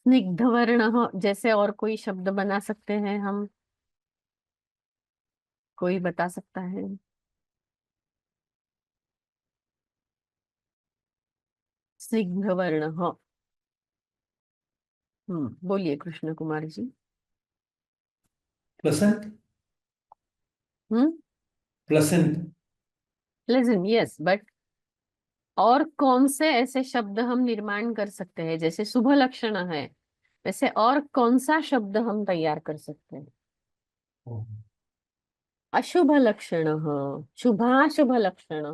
स्निग्ध वर्ण जैसे और कोई शब्द बना सकते हैं हम? कोई बता सकता है? स्निग्ध वर्ण। बोलिए कृष्ण कुमार जी। प्लेसेंट। हम्म प्लेसेंट। प्लेजेंट, यस, बट और कौन से ऐसे शब्द हम निर्माण कर सकते हैं? जैसे शुभ लक्षण है, वैसे और कौन सा शब्द हम तैयार कर सकते हैं? अशुभ लक्षण, शुभाशुभ लक्षण,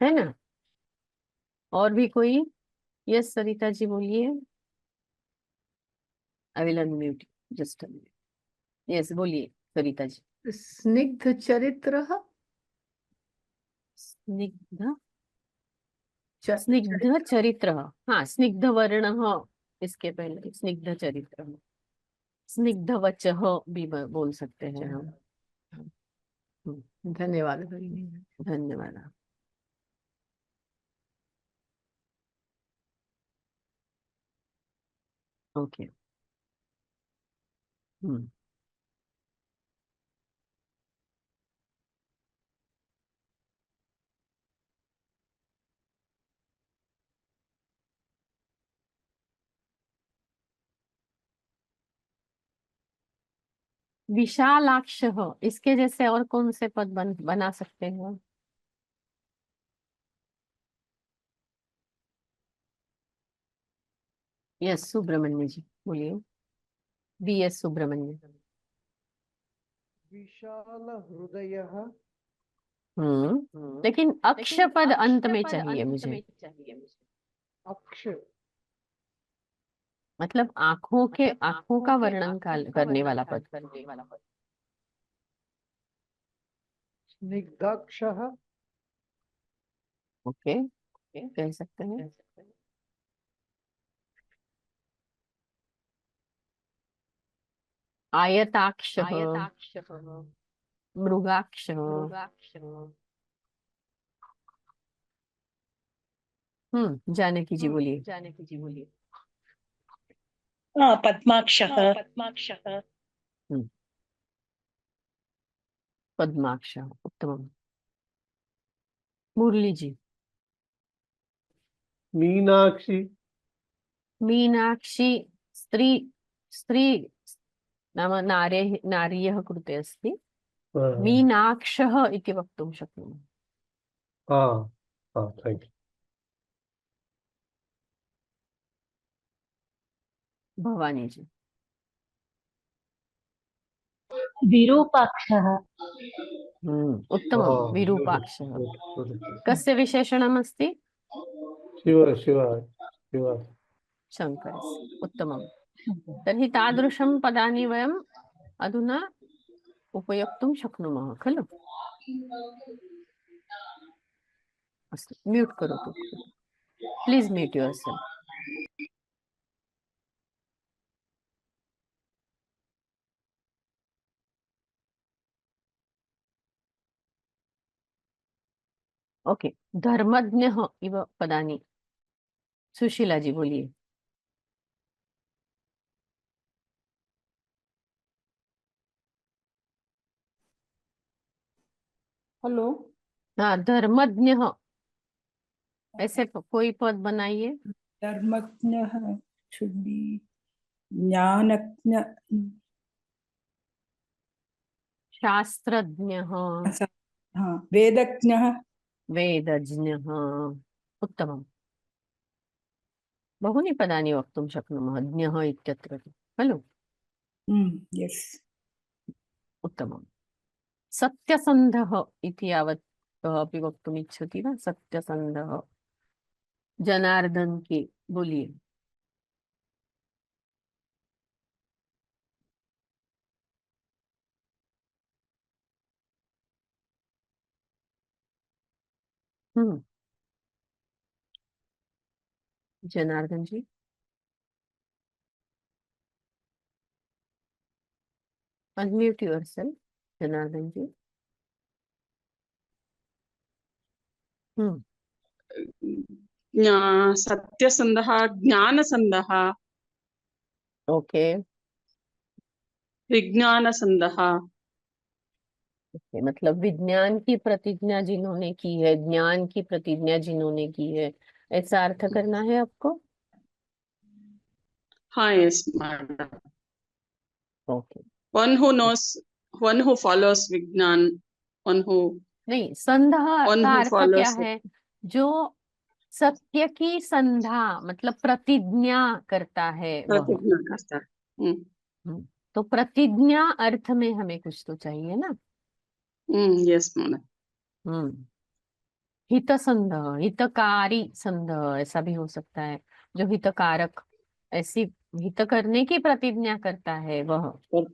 है ना? और भी कोई? यस सरिता जी बोलिए। I will unmute, just yes बोलिए सरिता जी। स्निग्ध चरित्र, स्निग्ध, स्निग्ध चरित्र, हाँ, स्निग्ध वर्ण, इसके पहले स्निग्ध चरित्र, स्निग्ध वचः भी बोल सकते हैं हम। धन्यवाद भगिनी। धन्यवाद। ओके। हम्म विशालाक्ष, इसके जैसे और कौन से पद बना सकते हैं? यस सुब्रमण्य जी बोलिए। BS सुब्रमण्य। विशाल हृदयः लेकिन अक्ष पद अंत में चाहिए मुझे। अक्ष मतलब आंखों का वर्णन करने वाला पद। स्निग्धाक्षः ओके कह सकते हैं। आयताक्ष, मृगाक्ष। जानकी जी बोलिए। पद्माक्षः पद्माक्ष उत्तमम। मुरली जी। मीनाक्षी मीनाक्षी स्त्री नाम नार्यः कृते अस्ति। मीनाक्षः इति वक्तुं शक्नुमः। Thank you. भवानी जी। विरूपाक्षः उत्तमं। विरूपाक्षः कस्य विशेषणम् अस्ति? शिव शिव शिव शङ्करस्य। उत्तमं। तर्हि तादृशं पदानि वयम् अधुना उपयोक्तुं शक्नुमः खलु? अस्तु म्यूट् करोतु प्लीज। Mute yourself. ओके धर्मज्ञः इव पदानि। सुशीला जी बोलिए। हेलो। हाँ धर्मज्ञः, ऐसे कोई पद बनाइए। धर्मज्ञः should be ज्ञानज्ञ शास्त्रज्ञः, हाँ वेदज्ञः वेदज्ञः। उत्तमम्। बहूनि पदानि वक्तुं शक्नुमः ज्ञः इत्यत्र खलु? yes उत्तमम्। सत्यसन्धः इति यावत् कः अपि वक्तुम् इच्छति वा? सत्यसन्धः जनार्दन की बोलिए। जनार्दन जी। अनम्यूट योरसेल्फ जनार्दन जी। सत्यसन्धः ज्ञानसन्धः ओके विज्ञानसन्धः। मतलब विज्ञान की प्रतिज्ञा जिन्होंने की है, ज्ञान की प्रतिज्ञा जिन्होंने की है, ऐसा अर्थ करना है आपको। हाँ yes madam. Okay one who knows, one who follows विज्ञान, वन हु नहीं, संधा वन का हु अर्थ क्या फॉलोस। है? जो सत्य की संधा मतलब प्रतिज्ञा करता है वह। प्रतिज्ञा करता है। तो प्रतिज्ञा अर्थ में हमें कुछ तो चाहिए ना। Yes madam. हित संध, हितकारी संध ऐसा भी हो सकता है। जो हितकारक, ऐसी हित करने की प्रतिज्ञा करता है वह हित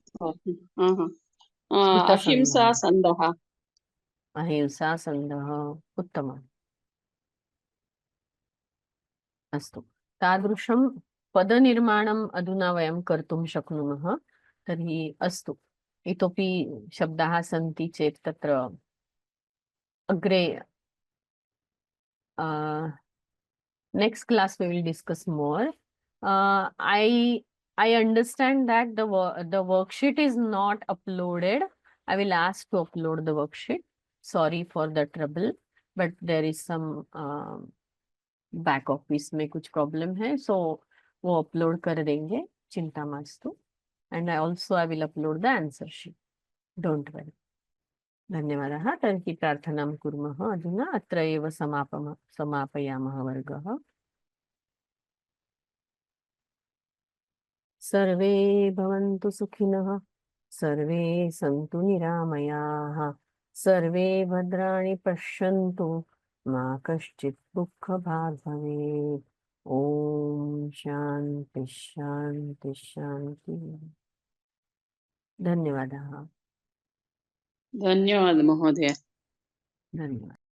अहिंसा संध। संधः। अहिंसा संध उत्तमम्। अस्तु तादृशं पदनिर्माणम् अधुना वयं कर्तुं शक्नुमः। तर्हि अस्तु इतोपि शब्दाः सन्ति चेत् तत्र अग्रे next class we will discuss more. I understand that the worksheet is not uploaded. I will ask to upload the worksheet. Sorry for the trouble, but there is some back office में कुछ problem है, so वो upload कर देंगे, चिंता मस्तु। and I will upload the answer sheet. Don't worry. धन्यवादः. तर्हि प्रार्थनां कुर्मः. अधुना अत्र एव समापयामः वर्गः. सर्वे भवन्तु सुखिनः, सर्वे सन्तु निरामयाः, सर्वे भद्राणि पश्यन्तु, मा कश्चित् दुःखभाग् भवेत्. ॐ शान्ति शान्ति शान्तिः. धन्यवादः. धन्यवाद महोदय. धन्यवादः.